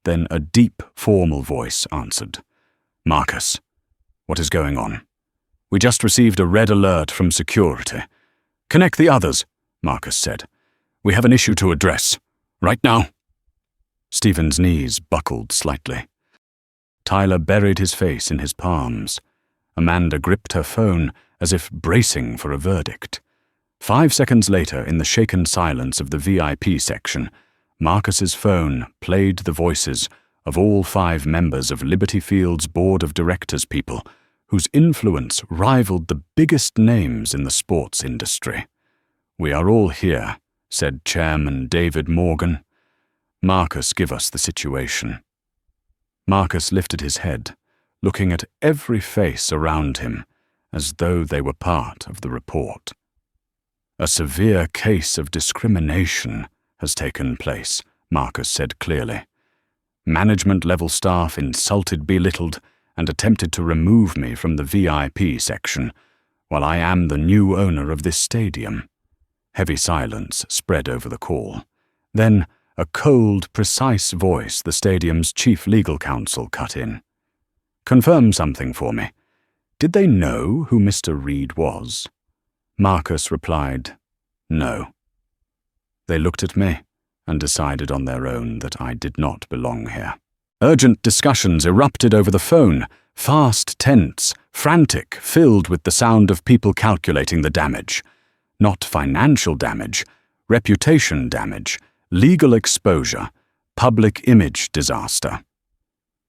S1: Then a deep, formal voice answered. "Marcus, what is going on? We just received a red alert from security." "Connect the others," Marcus said. "We have an issue to address. Right now." Stephen's knees buckled slightly. Tyler buried his face in his palms. Amanda gripped her phone as if bracing for a verdict. 5 seconds later, in the shaken silence of the VIP section, Marcus's phone played the voices of all 5 members of Liberty Field's board of directors people, whose influence rivaled the biggest names in the sports industry. "We are all here," said Chairman David Morgan. "Marcus, give us the situation." Marcus lifted his head, looking at every face around him as though they were part of the report. "A severe case of discrimination has taken place," Marcus said clearly. "Management-level staff insulted, belittled, and attempted to remove me from the VIP section, while I am the new owner of this stadium." Heavy silence spread over the call. Then, a cold, precise voice, the stadium's chief legal counsel, cut in. "Confirm something for me. Did they know who Mr. Reed was?" Marcus replied, "No." They looked at me and decided on their own that I did not belong here. Urgent discussions erupted over the phone, fast, tense, frantic, filled with the sound of people calculating the damage. Not financial damage, reputation damage, legal exposure, public image disaster.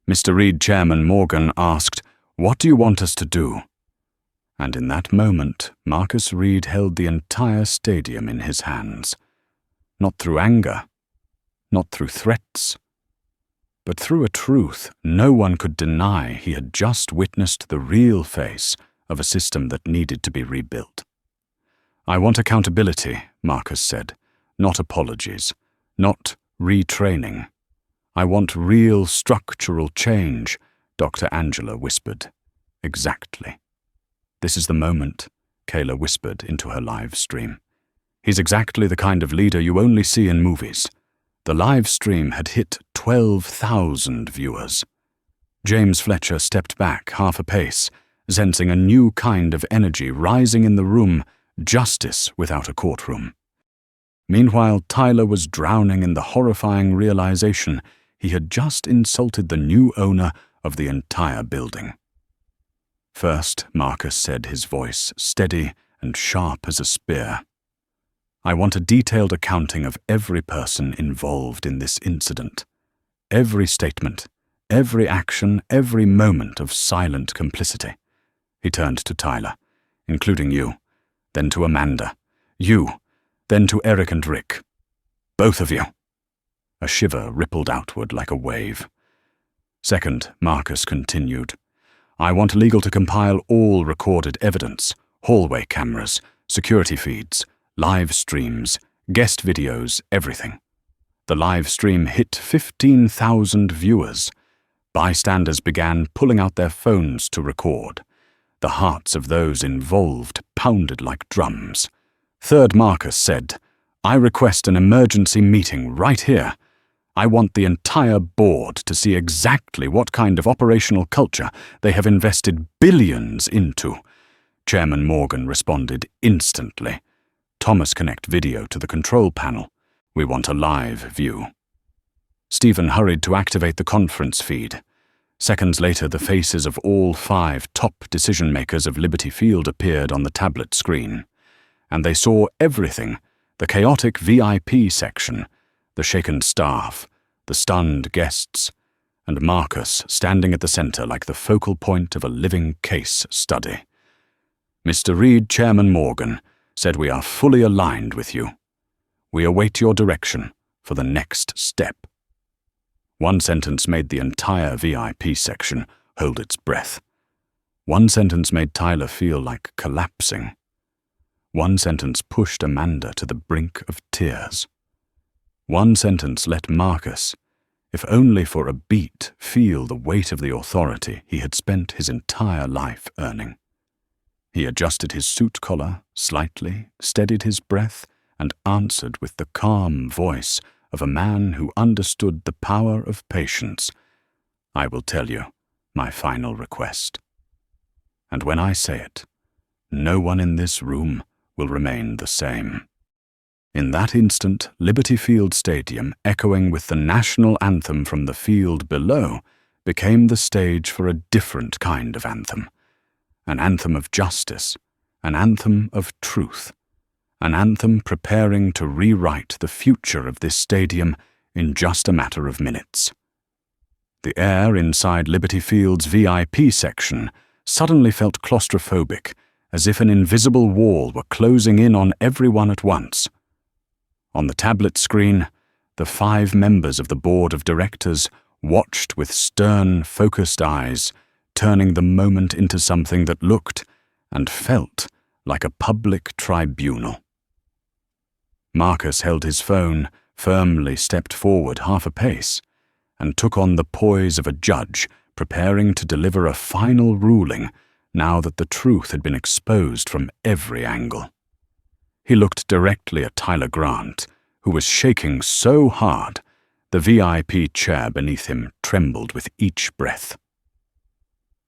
S1: Mr. Reed, Chairman Morgan, asked, "What do you want us to do?" And in that moment, Marcus Reed held the entire stadium in his hands. Not through anger, not through threats, but through a truth no one could deny. He had just witnessed the real face of a system that needed to be rebuilt. "I want accountability," Marcus said, "not apologies, not retraining. I want real structural change," Dr. Angela whispered. "Exactly." "This is the moment," Kayla whispered into her live stream. "He's exactly the kind of leader you only see in movies." The live stream had hit 12,000 viewers. James Fletcher stepped back half a pace, sensing a new kind of energy rising in the room, justice without a courtroom. Meanwhile, Tyler was drowning in the horrifying realization he had just insulted the new owner of the entire building. "First," Marcus said, his voice steady and sharp as a spear, "I want a detailed accounting of every person involved in this incident. Every statement, every action, every moment of silent complicity." He turned to Tyler, "Including you, then to Amanda, you, then to Eric and Rick. Both of you." A shiver rippled outward like a wave. "Second," Marcus continued, "I want legal to compile all recorded evidence, hallway cameras, security feeds, live streams, guest videos, everything." The live stream hit 15,000 viewers. Bystanders began pulling out their phones to record. The hearts of those involved pounded like drums. Third, Marcus said, "I request an emergency meeting right here. I want the entire board to see exactly what kind of operational culture they have invested billions into." Chairman Morgan responded instantly. "Thomas, connect video to the control panel. We want a live view." Stephen hurried to activate the conference feed. Seconds later, the faces of all 5 top decision-makers of Liberty Field appeared on the tablet screen. And they saw everything: the chaotic VIP section, the shaken staff, the stunned guests, and Marcus standing at the center like the focal point of a living case study. "Mr. Reed, Chairman Morgan, said we are fully aligned with you. We await your direction for the next step." One sentence made the entire VIP section hold its breath. One sentence made Tyler feel like collapsing. One sentence pushed Amanda to the brink of tears. One sentence let Marcus, if only for a beat, feel the weight of the authority he had spent his entire life earning. He adjusted his suit collar slightly, steadied his breath, and answered with the calm voice of a man who understood the power of patience. "I will tell you my final request. And when I say it, no one in this room will remain the same." In that instant, Liberty Field Stadium, echoing with the national anthem from the field below, became the stage for a different kind of anthem. An anthem of justice, an anthem of truth, an anthem preparing to rewrite the future of this stadium in just a matter of minutes. The air inside Liberty Field's VIP section suddenly felt claustrophobic, as if an invisible wall were closing in on everyone at once. On the tablet screen, the 5 members of the board of directors watched with stern, focused eyes, turning the moment into something that looked and felt like a public tribunal. Marcus held his phone, firmly stepped forward half a pace, and took on the poise of a judge preparing to deliver a final ruling now that the truth had been exposed from every angle. He looked directly at Tyler Grant, who was shaking so hard the VIP chair beneath him trembled with each breath.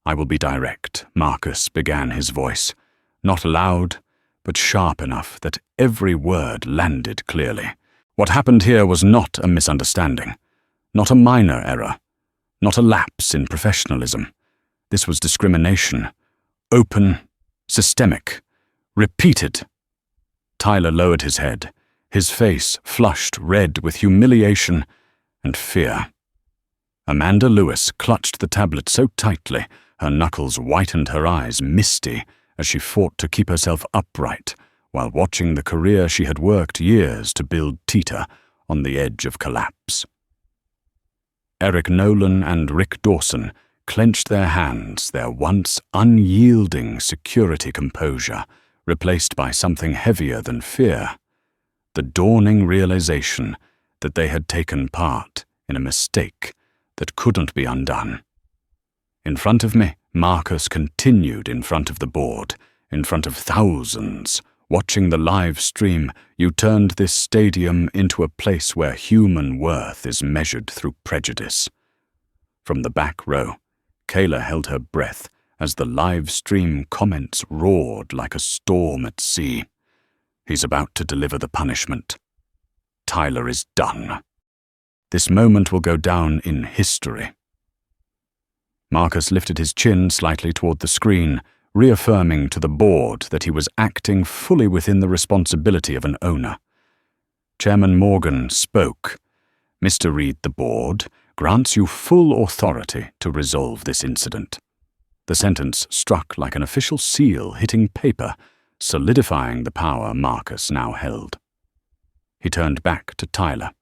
S1: "I will be direct," Marcus began his voice, not loud, but sharp enough that every word landed clearly. What happened here was not a misunderstanding, not a minor error, not a lapse in professionalism. This was discrimination, open, systemic, repeated. Tyler lowered his head, his face flushed red with humiliation and fear. Amanda Lewis clutched the tablet so tightly, her knuckles whitened, her eyes misty, as she fought to keep herself upright while watching the career she had worked years to build teeter on the edge of collapse. Eric Nolan and Rick Dawson clenched their hands, their once unyielding security composure replaced by something heavier than fear, the dawning realization that they had taken part in a mistake that couldn't be undone. In front of me, Marcus continued in front of the board, in front of thousands. Watching the live stream, you turned this stadium into a place where human worth is measured through prejudice. From the back row, Kayla held her breath as the live stream comments roared like a storm at sea. He's about to deliver the punishment. Tyler is done. This moment will go down in history. Marcus lifted his chin slightly toward the screen, reaffirming to the board that he was acting fully within the responsibility of an owner. Chairman Morgan spoke. "Mr. Reed, the board grants you full authority to resolve this incident." The sentence struck like an official seal hitting paper, solidifying the power Marcus now held. He turned back to Tyler.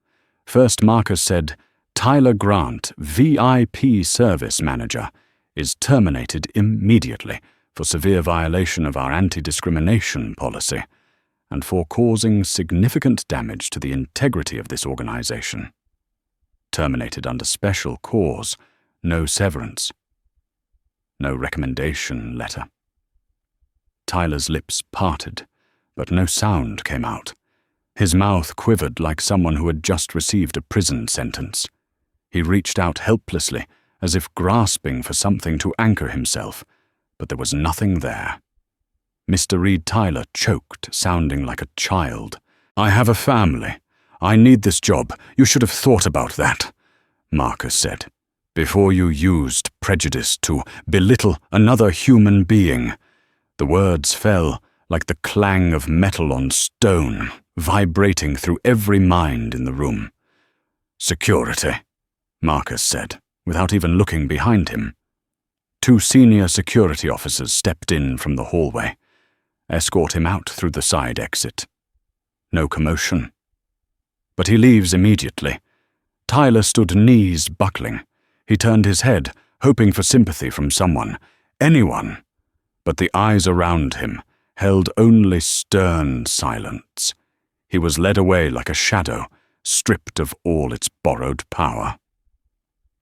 S1: First, Marcus said, "Tyler Grant, VIP Service Manager, is terminated immediately for severe violation of our anti-discrimination policy and for causing significant damage to the integrity of this organization. Terminated under special cause, no severance, no recommendation letter." Tyler's lips parted, but no sound came out. His mouth quivered like someone who had just received a prison sentence. He reached out helplessly, as if grasping for something to anchor himself, but there was nothing there. Mr. Reed Tyler choked, sounding like a child. "I have a family. I need this job. You should have thought about that," Marcus said, "before you used prejudice to belittle another human being." The words fell like the clang of metal on stone, vibrating through every mind in the room. "Security," Marcus said, without even looking behind him. 2 senior security officers stepped in from the hallway. Escort him out through the side exit. No commotion. But he leaves immediately. Tyler stood, knees buckling. He turned his head, hoping for sympathy from someone, anyone. But the eyes around him held only stern silence. He was led away like a shadow, stripped of all its borrowed power.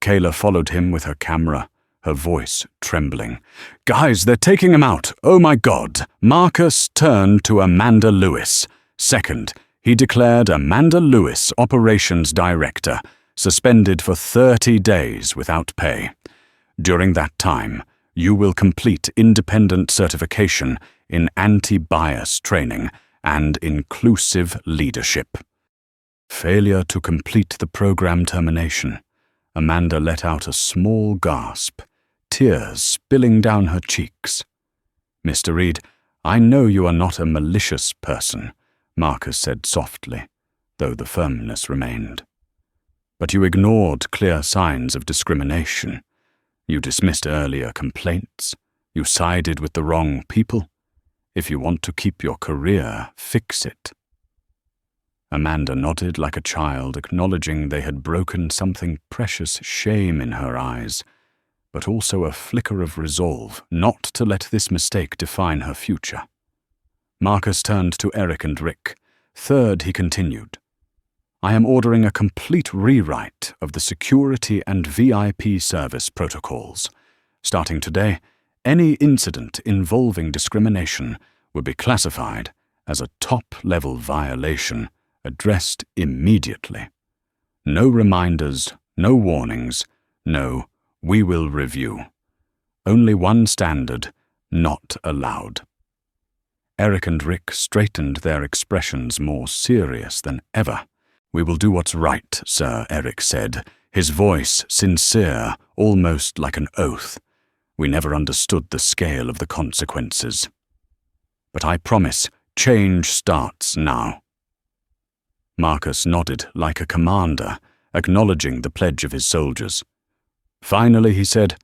S1: Kayla followed him with her camera, her voice trembling. "Guys, they're taking him out. Oh my God." Marcus turned to Amanda Lewis. Second, he declared Amanda Lewis, Operations Director, suspended for 30 days without pay. During that time, you will complete independent certification in anti-bias training and inclusive leadership. Failure to complete the program termination. Amanda let out a small gasp, tears spilling down her cheeks. "Mr. Reed, I know you are not a malicious person," Marcus said softly, though the firmness remained. "But you ignored clear signs of discrimination. You dismissed earlier complaints. You sided with the wrong people. If you want to keep your career, fix it." Amanda nodded like a child, acknowledging they had broken something precious shame in her eyes, but also a flicker of resolve not to let this mistake define her future. Marcus turned to Eric and Rick. Third, he continued, "I am ordering a complete rewrite of the security and VIP service protocols. Starting today, any incident involving discrimination will be classified as a top-level violation, addressed immediately. No reminders, no warnings, no, we will review. Only one standard, not allowed." Eric and Rick straightened their expressions more serious than ever. "We will do what's right, sir," Eric said, his voice sincere, almost like an oath. "We never understood the scale of the consequences. But I promise, change starts now." Marcus nodded like a commander, acknowledging the pledge of his soldiers. Finally, he said,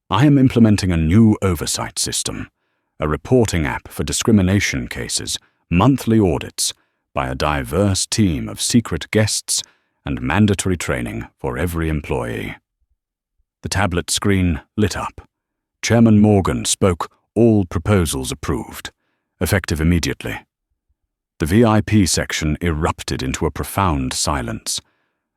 S1: "I am implementing a new oversight system, a reporting app for discrimination cases, monthly audits, by a diverse team of secret guests, and mandatory training for every employee." The tablet screen lit up. Chairman Morgan spoke, "All proposals approved, effective immediately." The VIP section erupted into a profound silence.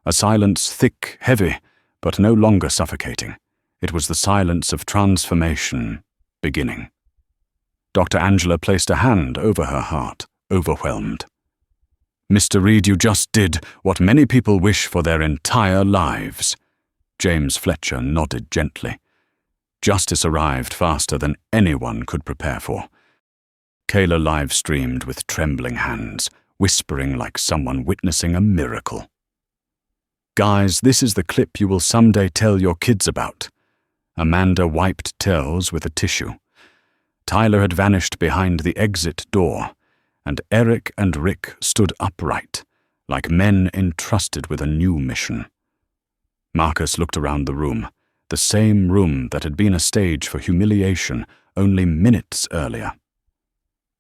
S1: A silence thick, heavy, but no longer suffocating. It was the silence of transformation beginning. Dr. Angela placed a hand over her heart, overwhelmed. "Mr. Reed, you just did what many people wish for their entire lives." James Fletcher nodded gently. Justice arrived faster than anyone could prepare for. Kayla live-streamed with trembling hands, whispering like someone witnessing a miracle. "Guys, this is the clip you will someday tell your kids about." Amanda wiped tears with a tissue. Tyler had vanished behind the exit door, and Eric and Rick stood upright, like men entrusted with a new mission. Marcus looked around the room, the same room that had been a stage for humiliation only minutes earlier.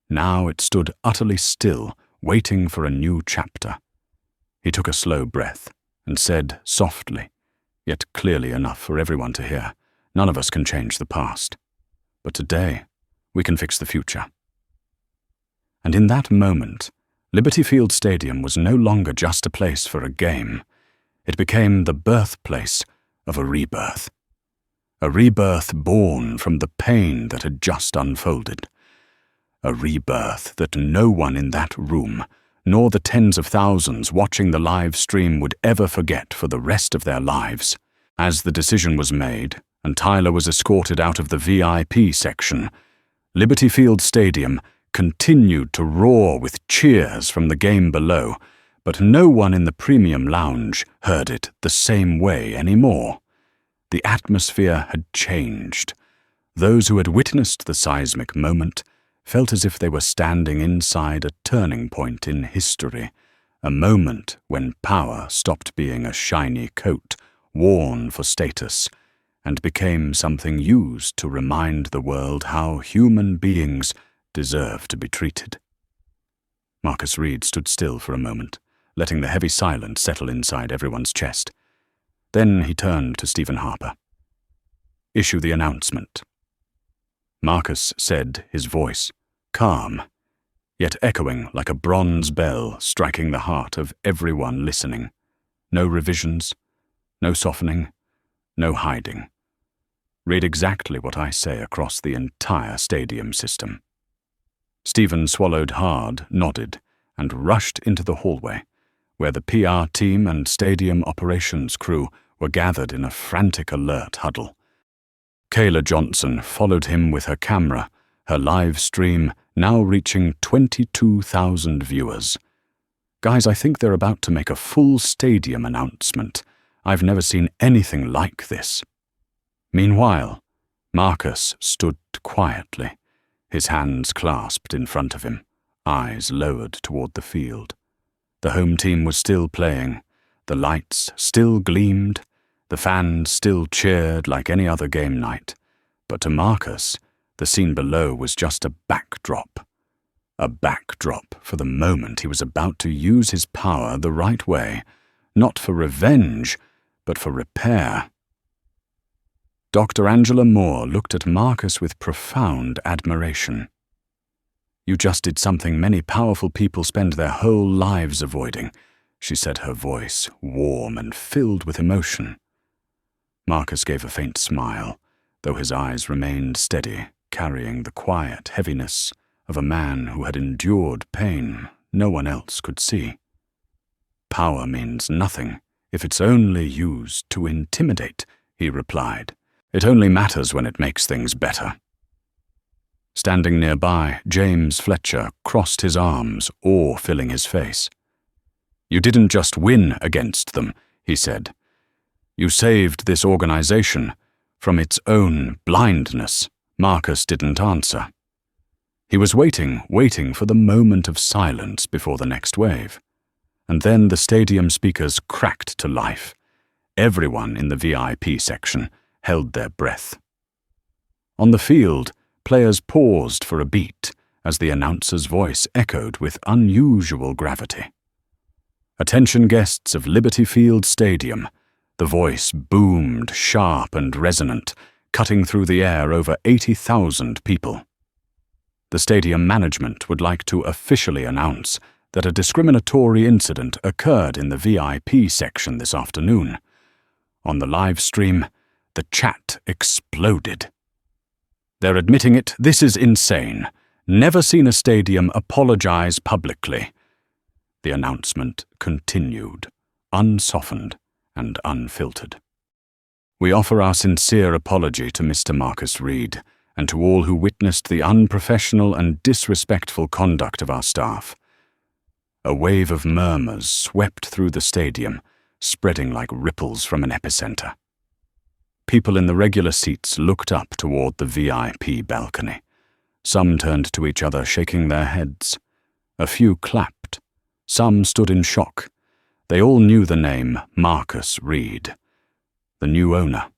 S1: Now it stood utterly still, waiting for a new chapter. He took a slow breath and said softly, yet clearly enough for everyone to hear, "None of us can change the past. But today, we can fix the future." And in that moment, Liberty Field Stadium was no longer just a place for a game. It became the birthplace of a rebirth. A rebirth born from the pain that had just unfolded. A rebirth that no one in that room, nor the tens of thousands watching the live stream, would ever forget for the rest of their lives. As the decision was made, and Tyler was escorted out of the VIP section, Liberty Field Stadium continued to roar with cheers from the game below, but no one in the premium lounge heard it the same way anymore. The atmosphere had changed. Those who had witnessed the seismic moment felt as if they were standing inside a turning point in history, a moment when power stopped being a shiny coat worn for status and became something used to remind the world how human beings deserve to be treated. Marcus Reed stood still for a moment, letting the heavy silence settle inside everyone's chest. Then he turned to Stephen Harper. "Issue the announcement." Marcus said, his voice calm, yet echoing like a bronze bell striking the heart of everyone listening. No revisions, no softening, no hiding. Read exactly what I say across the entire stadium system. Stephen swallowed hard, nodded, and rushed into the hallway, where the PR team and stadium operations crew were gathered in a frantic alert huddle. Kayla Johnson followed him with her camera, her live stream now reaching 22,000 viewers. Guys, I think they're about to make a full stadium announcement. I've never seen anything like this. Meanwhile, Marcus stood quietly, his hands clasped in front of him, eyes lowered toward the field. The home team was still playing, the lights still gleamed, the fans still cheered like any other game night. But to Marcus, the scene below was just a backdrop. A backdrop for the moment he was about to use his power the right way, not for revenge, but for repair. Dr. Angela Moore looked at Marcus with profound admiration. "You just did something many powerful people spend their whole lives avoiding," she said, her voice warm and filled with emotion. Marcus gave a faint smile, though his eyes remained steady, carrying the quiet heaviness of a man who had endured pain no one else could see. "Power means nothing if it's only used to intimidate," he replied. "It only matters when it makes things better." Standing nearby, James Fletcher crossed his arms, awe filling his face. "You didn't just win against them," he said. "You saved this organization from its own blindness." Marcus didn't answer. He was waiting for the moment of silence before the next wave. And then the stadium speakers cracked to life. Everyone in the VIP section held their breath. On the field, players paused for a beat as the announcer's voice echoed with unusual gravity. "Attention guests of Liberty Field Stadium." The voice boomed sharp and resonant, cutting through the air over 80,000 people. The stadium management would like to officially announce that a discriminatory incident occurred in the VIP section this afternoon. On the live stream, the chat exploded. "They're admitting it. This is insane. Never seen a stadium apologize publicly." The announcement continued, unsoftened and unfiltered. "We offer our sincere apology to Mr. Marcus Reed and to all who witnessed the unprofessional and disrespectful conduct of our staff." A wave of murmurs swept through the stadium, spreading like ripples from an epicenter. People in the regular seats looked up toward the VIP balcony. Some turned to each other, shaking their heads. A few clapped. Some stood in shock. They all knew the name Marcus Reed, the new owner,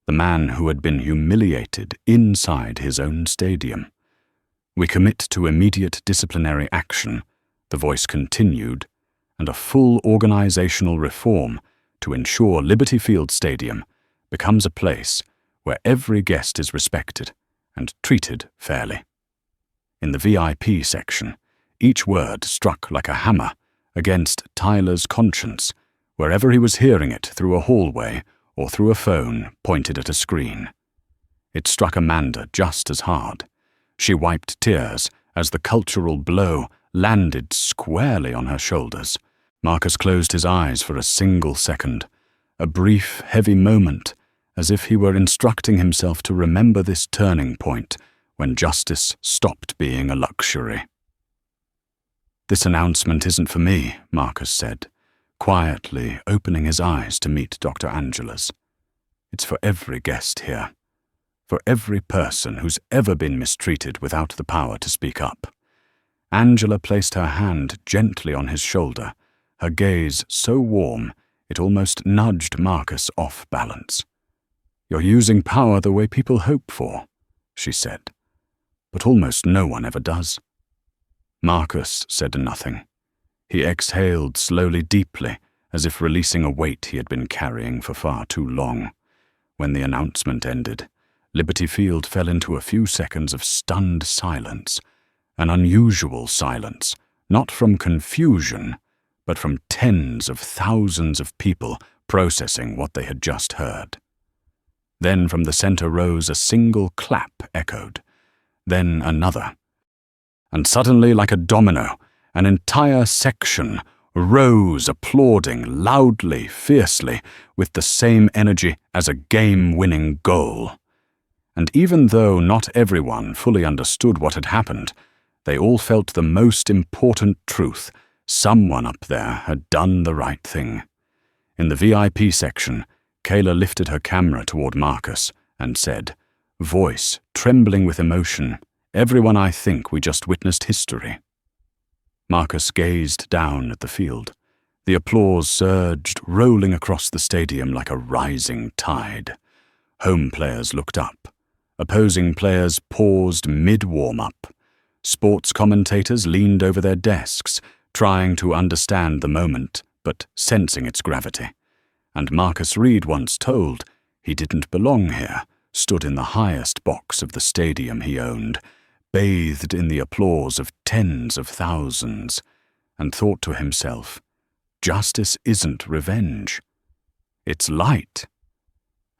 S1: the man who had been humiliated inside his own stadium. "We commit to immediate disciplinary action," the voice continued, "and a full organizational reform to ensure Liberty Field Stadium becomes a place where every guest is respected and treated fairly." In the VIP section, each word struck like a hammer against Tyler's conscience, wherever he was hearing it through a hallway or through a phone pointed at a screen. It struck Amanda just as hard. She wiped tears as the cultural blow landed squarely on her shoulders. Marcus closed his eyes for a single second, a brief, heavy moment, as if he were instructing himself to remember this turning point when justice stopped being a luxury. "This announcement isn't for me," Marcus said, quietly opening his eyes to meet Dr. Angela's. "It's for every guest here, for every person who's ever been mistreated without the power to speak up." Angela placed her hand gently on his shoulder, her gaze so warm it almost nudged Marcus off balance. "You're using power the way people hope for," she said, "but almost no one ever does." Marcus said nothing. He exhaled slowly, deeply, as if releasing a weight he had been carrying for far too long. When the announcement ended, Liberty Field fell into a few seconds of stunned silence, an unusual silence, not from confusion, but from tens of thousands of people processing what they had just heard. Then from the center rows a single clap echoed, then another. And suddenly, like a domino, an entire section rose applauding loudly, fiercely, with the same energy as a game-winning goal. And even though not everyone fully understood what had happened, They all felt the most important truth: someone up there had done the right thing. In the VIP section, Kayla lifted her camera toward Marcus and said, voice trembling with emotion, "Everyone, I think we just witnessed history." Marcus gazed down at the field. The applause surged, rolling across the stadium like a rising tide. Home players looked up. Opposing players paused mid-warm-up. Sports commentators leaned over their desks, trying to understand the moment, but sensing its gravity. And Marcus Reed, once told he didn't belong here, stood in the highest box of the stadium he owned, bathed in the applause of tens of thousands, and thought to himself, justice isn't revenge. It's light.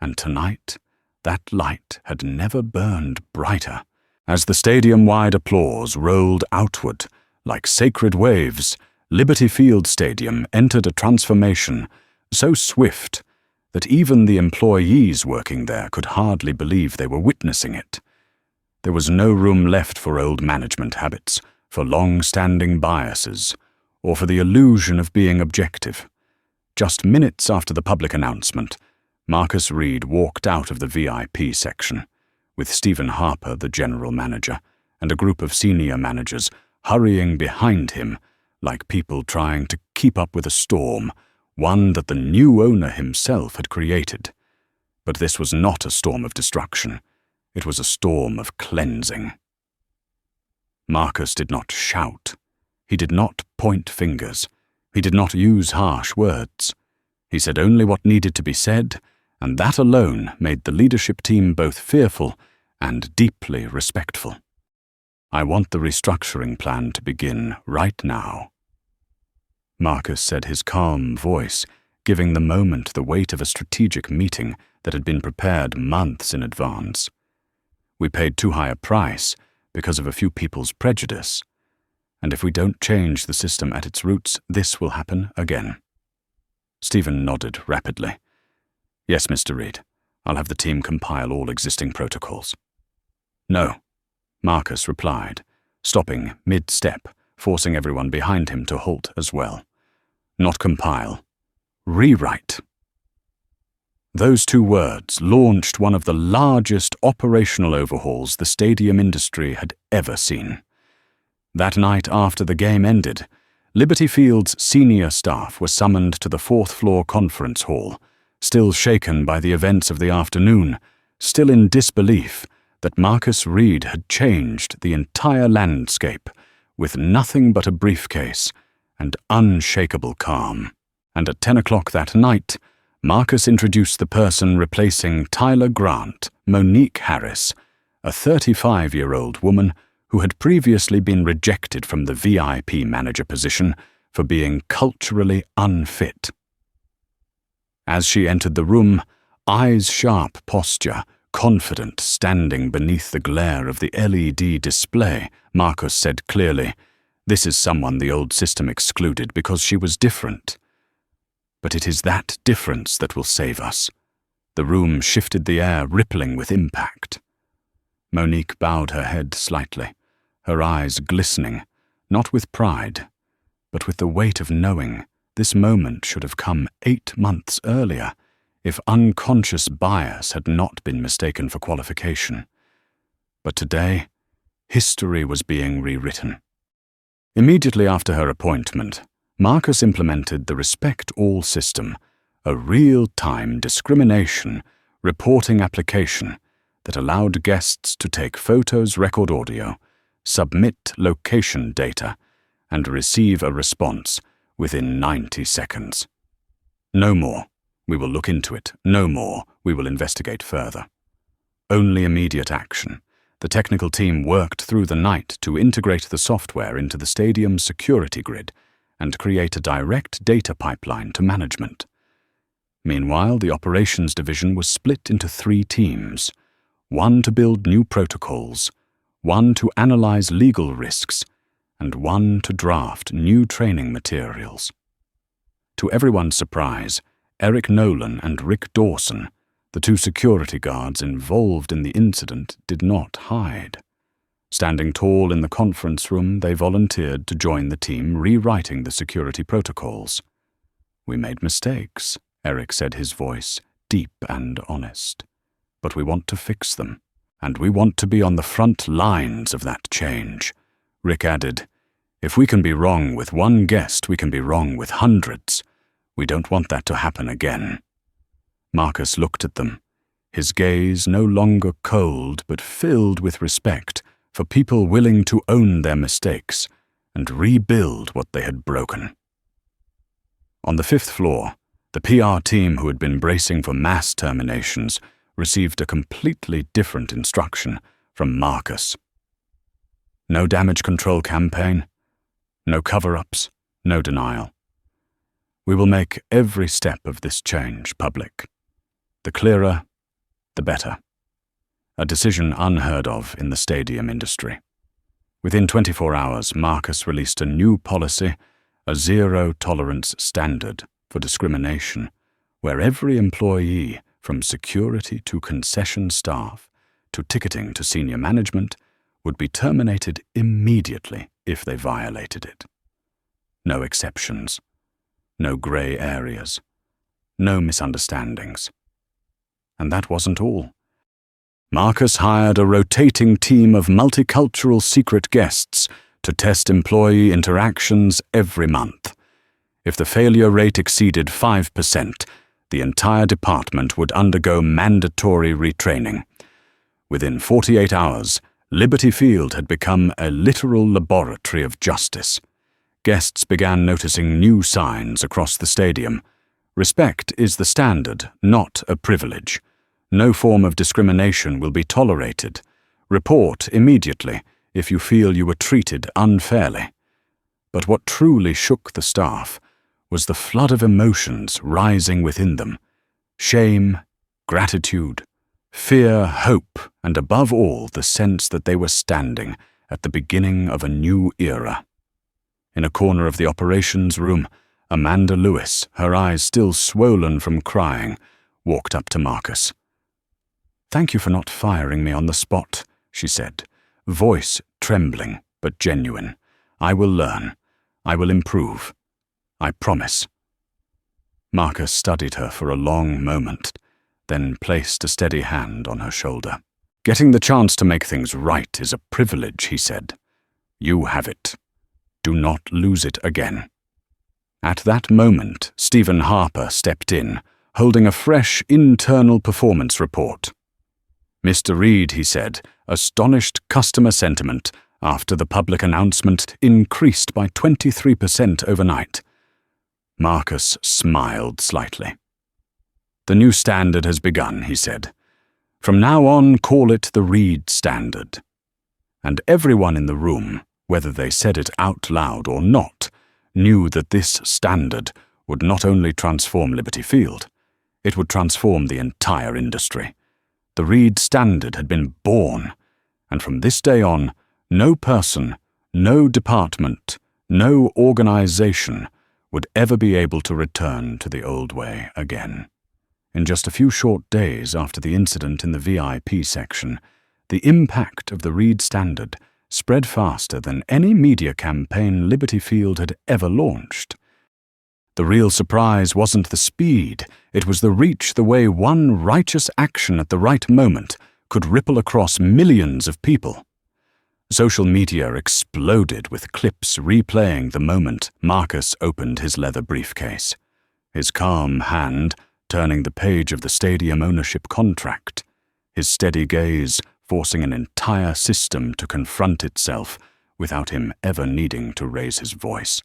S1: And tonight, that light had never burned brighter. As the stadium-wide applause rolled outward, like sacred waves, Liberty Field Stadium entered a transformation so swift that even the employees working there could hardly believe they were witnessing it. There was no room left for old management habits, for long-standing biases, or for the illusion of being objective. Just minutes after the public announcement, Marcus Reed walked out of the VIP section, with Stephen Harper, the general manager, and a group of senior managers hurrying behind him like people trying to keep up with a storm, one that the new owner himself had created. But this was not a storm of destruction. It was a storm of cleansing. Marcus did not shout. He did not point fingers. He did not use harsh words. He said only what needed to be said, and that alone made the leadership team both fearful and deeply respectful. "I want the restructuring plan to begin right now." Marcus said, his calm voice giving the moment the weight of a strategic meeting that had been prepared months in advance. "We paid too high a price because of a few people's prejudice, and if we don't change the system at its roots, this will happen again." Stephen nodded rapidly. "Yes, Mr. Reed. I'll have the team compile all existing protocols." "No," Marcus replied, stopping mid-step, forcing everyone behind him to halt as well. "Not compile. Rewrite." Those two words launched one of the largest operational overhauls the stadium industry had ever seen. That night after the game ended, Liberty Field's senior staff were summoned to the fourth-floor conference hall, still shaken by the events of the afternoon, still in disbelief that Marcus Reed had changed the entire landscape with nothing but a briefcase and unshakable calm. And at 10 o'clock that night, Marcus introduced the person replacing Tyler Grant, Monique Harris, a 35-year-old woman who had previously been rejected from the VIP manager position for being culturally unfit. As she entered the room, eyes-sharp posture, confident standing beneath the glare of the LED display, Marcus said clearly, "This is someone the old system excluded because she was different. But it is that difference that will save us." The room shifted, the air rippling with impact. Monique bowed her head slightly, her eyes glistening, not with pride, but with the weight of knowing this moment should have come 8 months earlier, if unconscious bias had not been mistaken for qualification. But today, history was being rewritten. Immediately after her appointment, Marcus implemented the Respect All system, a real-time discrimination reporting application that allowed guests to take photos, record audio, submit location data, and receive a response within 90 seconds. "No more. We will look into it. No more. We will investigate further." Only immediate action. The technical team worked through the night to integrate the software into the stadium's security grid and create a direct data pipeline to management. Meanwhile, the operations division was split into 3 teams, one to build new protocols, one to analyze legal risks, and one to draft new training materials. To everyone's surprise, Eric Nolan and Rick Dawson, the 2 security guards involved in the incident, did not hide. Standing tall in the conference room, they volunteered to join the team rewriting the security protocols. "We made mistakes," Eric said, his voice deep and honest. "But we want to fix them, and we want to be on the front lines of that change." Rick added, "If we can be wrong with one guest, we can be wrong with hundreds. We don't want that to happen again." Marcus looked at them, his gaze no longer cold but filled with respect for people willing to own their mistakes and rebuild what they had broken. On the 5th floor, the PR team who had been bracing for mass terminations received a completely different instruction from Marcus. No damage control campaign, no cover-ups, no denial. "We will make every step of this change public. The clearer, the better." A decision unheard of in the stadium industry. Within 24 hours, Marcus released a new policy, a zero-tolerance standard for discrimination, where every employee, from security to concession staff, to ticketing to senior management, would be terminated immediately if they violated it. No exceptions, no gray areas, no misunderstandings. And that wasn't all. Marcus hired a rotating team of multicultural secret guests to test employee interactions every month. If the failure rate exceeded 5%, the entire department would undergo mandatory retraining. Within 48 hours, Liberty Field had become a literal laboratory of justice. Guests began noticing new signs across the stadium. Respect is the standard, not a privilege. No form of discrimination will be tolerated. Report immediately if you feel you were treated unfairly. But what truly shook the staff was the flood of emotions rising within them. Shame, gratitude, fear, hope, and above all, the sense that they were standing at the beginning of a new era. In a corner of the operations room, Amanda Lewis, her eyes still swollen from crying, walked up to Marcus. "Thank you for not firing me on the spot," she said, voice trembling but genuine. "I will learn. I will improve. I promise." Marcus studied her for a long moment, then placed a steady hand on her shoulder. "Getting the chance to make things right is a privilege," he said. "You have it. Do not lose it again." At that moment, Stephen Harper stepped in, holding a fresh internal performance report. "Mr. Reed," he said, "astonished customer sentiment after the public announcement increased by 23% overnight." Marcus smiled slightly. "The new standard has begun," he said. "From now on, call it the Reed Standard." And everyone in the room, whether they said it out loud or not, knew that this standard would not only transform Liberty Field, it would transform the entire industry. The Reed Standard had been born, and from this day on, no person, no department, no organization would ever be able to return to the old way again. In just a few short days after the incident in the VIP section, the impact of the Reed Standard spread faster than any media campaign Liberty Field had ever launched. The real surprise wasn't the speed, it was the reach, the way one righteous action at the right moment could ripple across millions of people. Social media exploded with clips replaying the moment Marcus opened his leather briefcase, his calm hand turning the page of the stadium ownership contract, his steady gaze forcing an entire system to confront itself without him ever needing to raise his voice.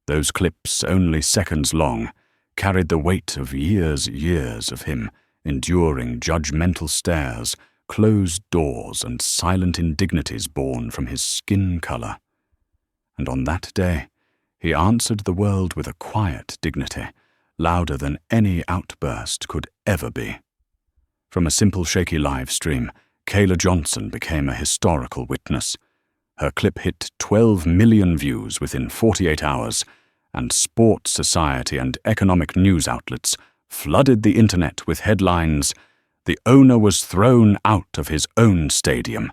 S1: Those clips, only seconds long, carried the weight of years of him enduring judgmental stares, closed doors, and silent indignities born from his skin color. And on that day, he answered the world with a quiet dignity, louder than any outburst could ever be. From a simple shaky live stream, Kayla Johnson became a historical witness. Her clip hit 12 million views within 48 hours, and sports, society, and economic news outlets flooded the internet with headlines, "The owner was thrown out of his own stadium,"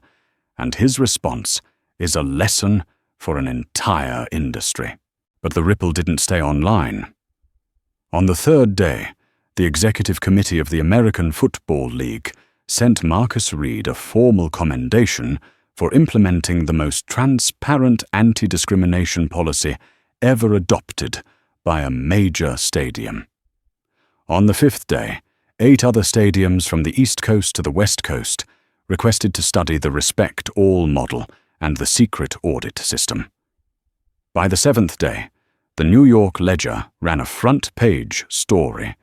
S1: And his response is a lesson for an entire industry. But the ripple didn't stay online. On the third day, the Executive Committee of the American Football League sent Marcus Reed a formal commendation for implementing the most transparent anti-discrimination policy ever adopted by a major stadium. On the fifth day, 8 other stadiums from the East Coast to the West Coast requested to study the Respect All model and the secret audit system. By the 7th day, the New York Ledger ran a front-page story.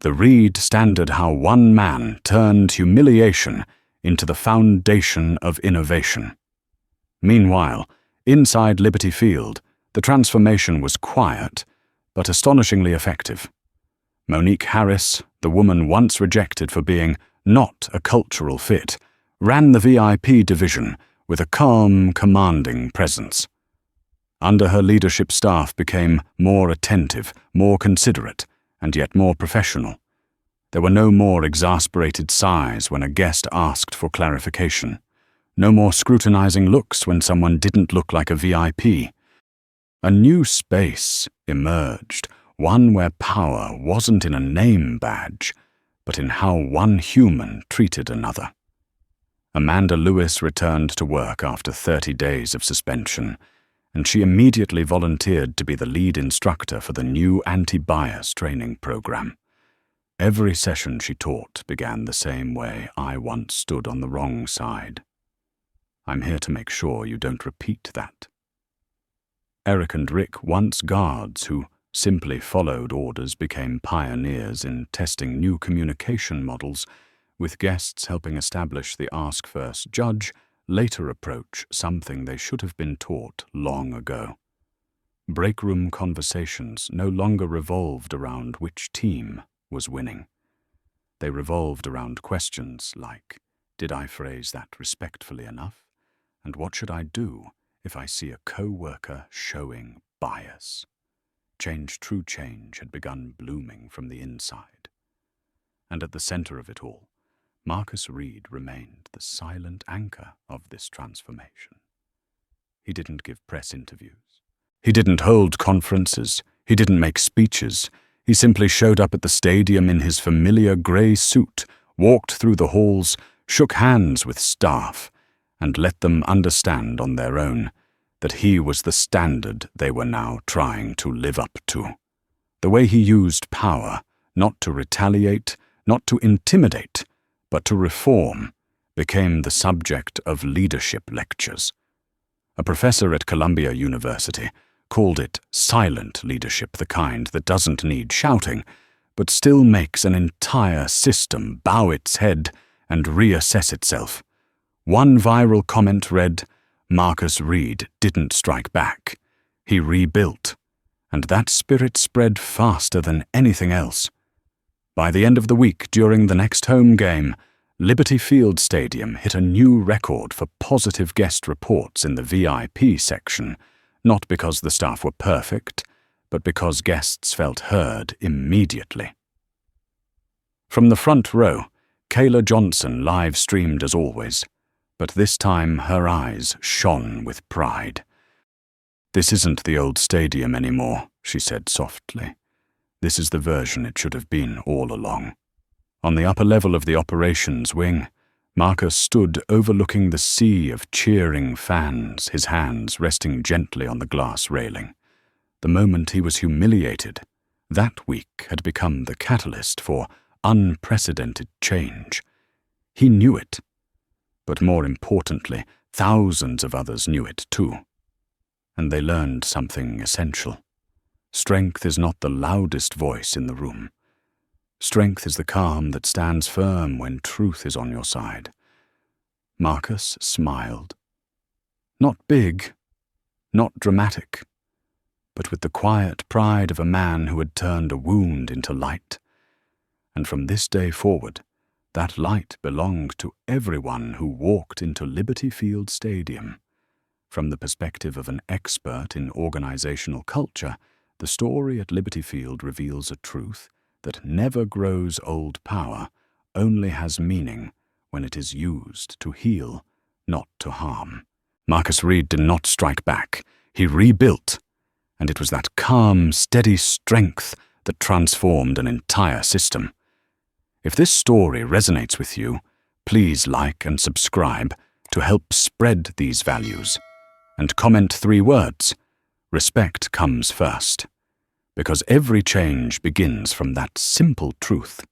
S1: The Reed standard how one man turned humiliation into the foundation of innovation. Meanwhile, inside Liberty Field, the transformation was quiet, but astonishingly effective. Monique Harris, the woman once rejected for being not a cultural fit, ran the VIP division with a calm, commanding presence. Under her leadership, staff became more attentive, more considerate, and yet more professional. There were no more exasperated sighs when a guest asked for clarification. No more scrutinizing looks when someone didn't look like a VIP. A new space emerged, one where power wasn't in a name badge, but in how one human treated another. Amanda Lewis returned to work after 30 days of suspension, and she immediately volunteered to be the lead instructor for the new anti-bias training program. Every session she taught began the same way. I once stood on the wrong side. I'm here to make sure you don't repeat that. Eric and Rick, once guards who simply followed orders, became pioneers in testing new communication models, with guests helping establish the ask first, judge later approach, something they should have been taught long ago. Breakroom conversations no longer revolved around which team was winning. They revolved around questions like, did I phrase that respectfully enough? And what should I do if I see a co-worker showing bias? True change had begun blooming from the inside. And at the center of it all, Marcus Reed remained the silent anchor of this transformation. He didn't give press interviews. He didn't hold conferences. He didn't make speeches. He simply showed up at the stadium in his familiar gray suit, walked through the halls, shook hands with staff, and let them understand on their own that he was the standard they were now trying to live up to. The way he used power, not to retaliate, not to intimidate, but to reform, became the subject of leadership lectures. A professor at Columbia University called it silent leadership, the kind that doesn't need shouting, but still makes an entire system bow its head and reassess itself. One viral comment read, Marcus Reed didn't strike back. He rebuilt. And that spirit spread faster than anything else. By the end of the week, during the next home game, Liberty Field Stadium hit a new record for positive guest reports in the VIP section, not because the staff were perfect, but because guests felt heard immediately. From the front row, Kayla Johnson live-streamed as always, but this time her eyes shone with pride. This isn't the old stadium anymore, she said softly. This is the version it should have been all along. On the upper level of the operations wing, Marcus stood overlooking the sea of cheering fans, his hands resting gently on the glass railing. The moment he was humiliated, that week had become the catalyst for unprecedented change. He knew it, but more importantly, thousands of others knew it too. And they learned something essential. Strength is not the loudest voice in the room. Strength is the calm that stands firm when truth is on your side. Marcus smiled. Not big, not dramatic, but with the quiet pride of a man who had turned a wound into light. And from this day forward, that light belonged to everyone who walked into Liberty Field Stadium. From the perspective of an expert in organizational culture, the story at Liberty Field reveals a truth that never grows old. Power only has meaning when it is used to heal not to harm. Marcus Reed did not strike back. He rebuilt, and it was that calm, steady strength that transformed an entire system. If this story resonates with you, please like and subscribe to help spread these values. And comment 3 words: respect comes first. Because every change begins from that simple truth.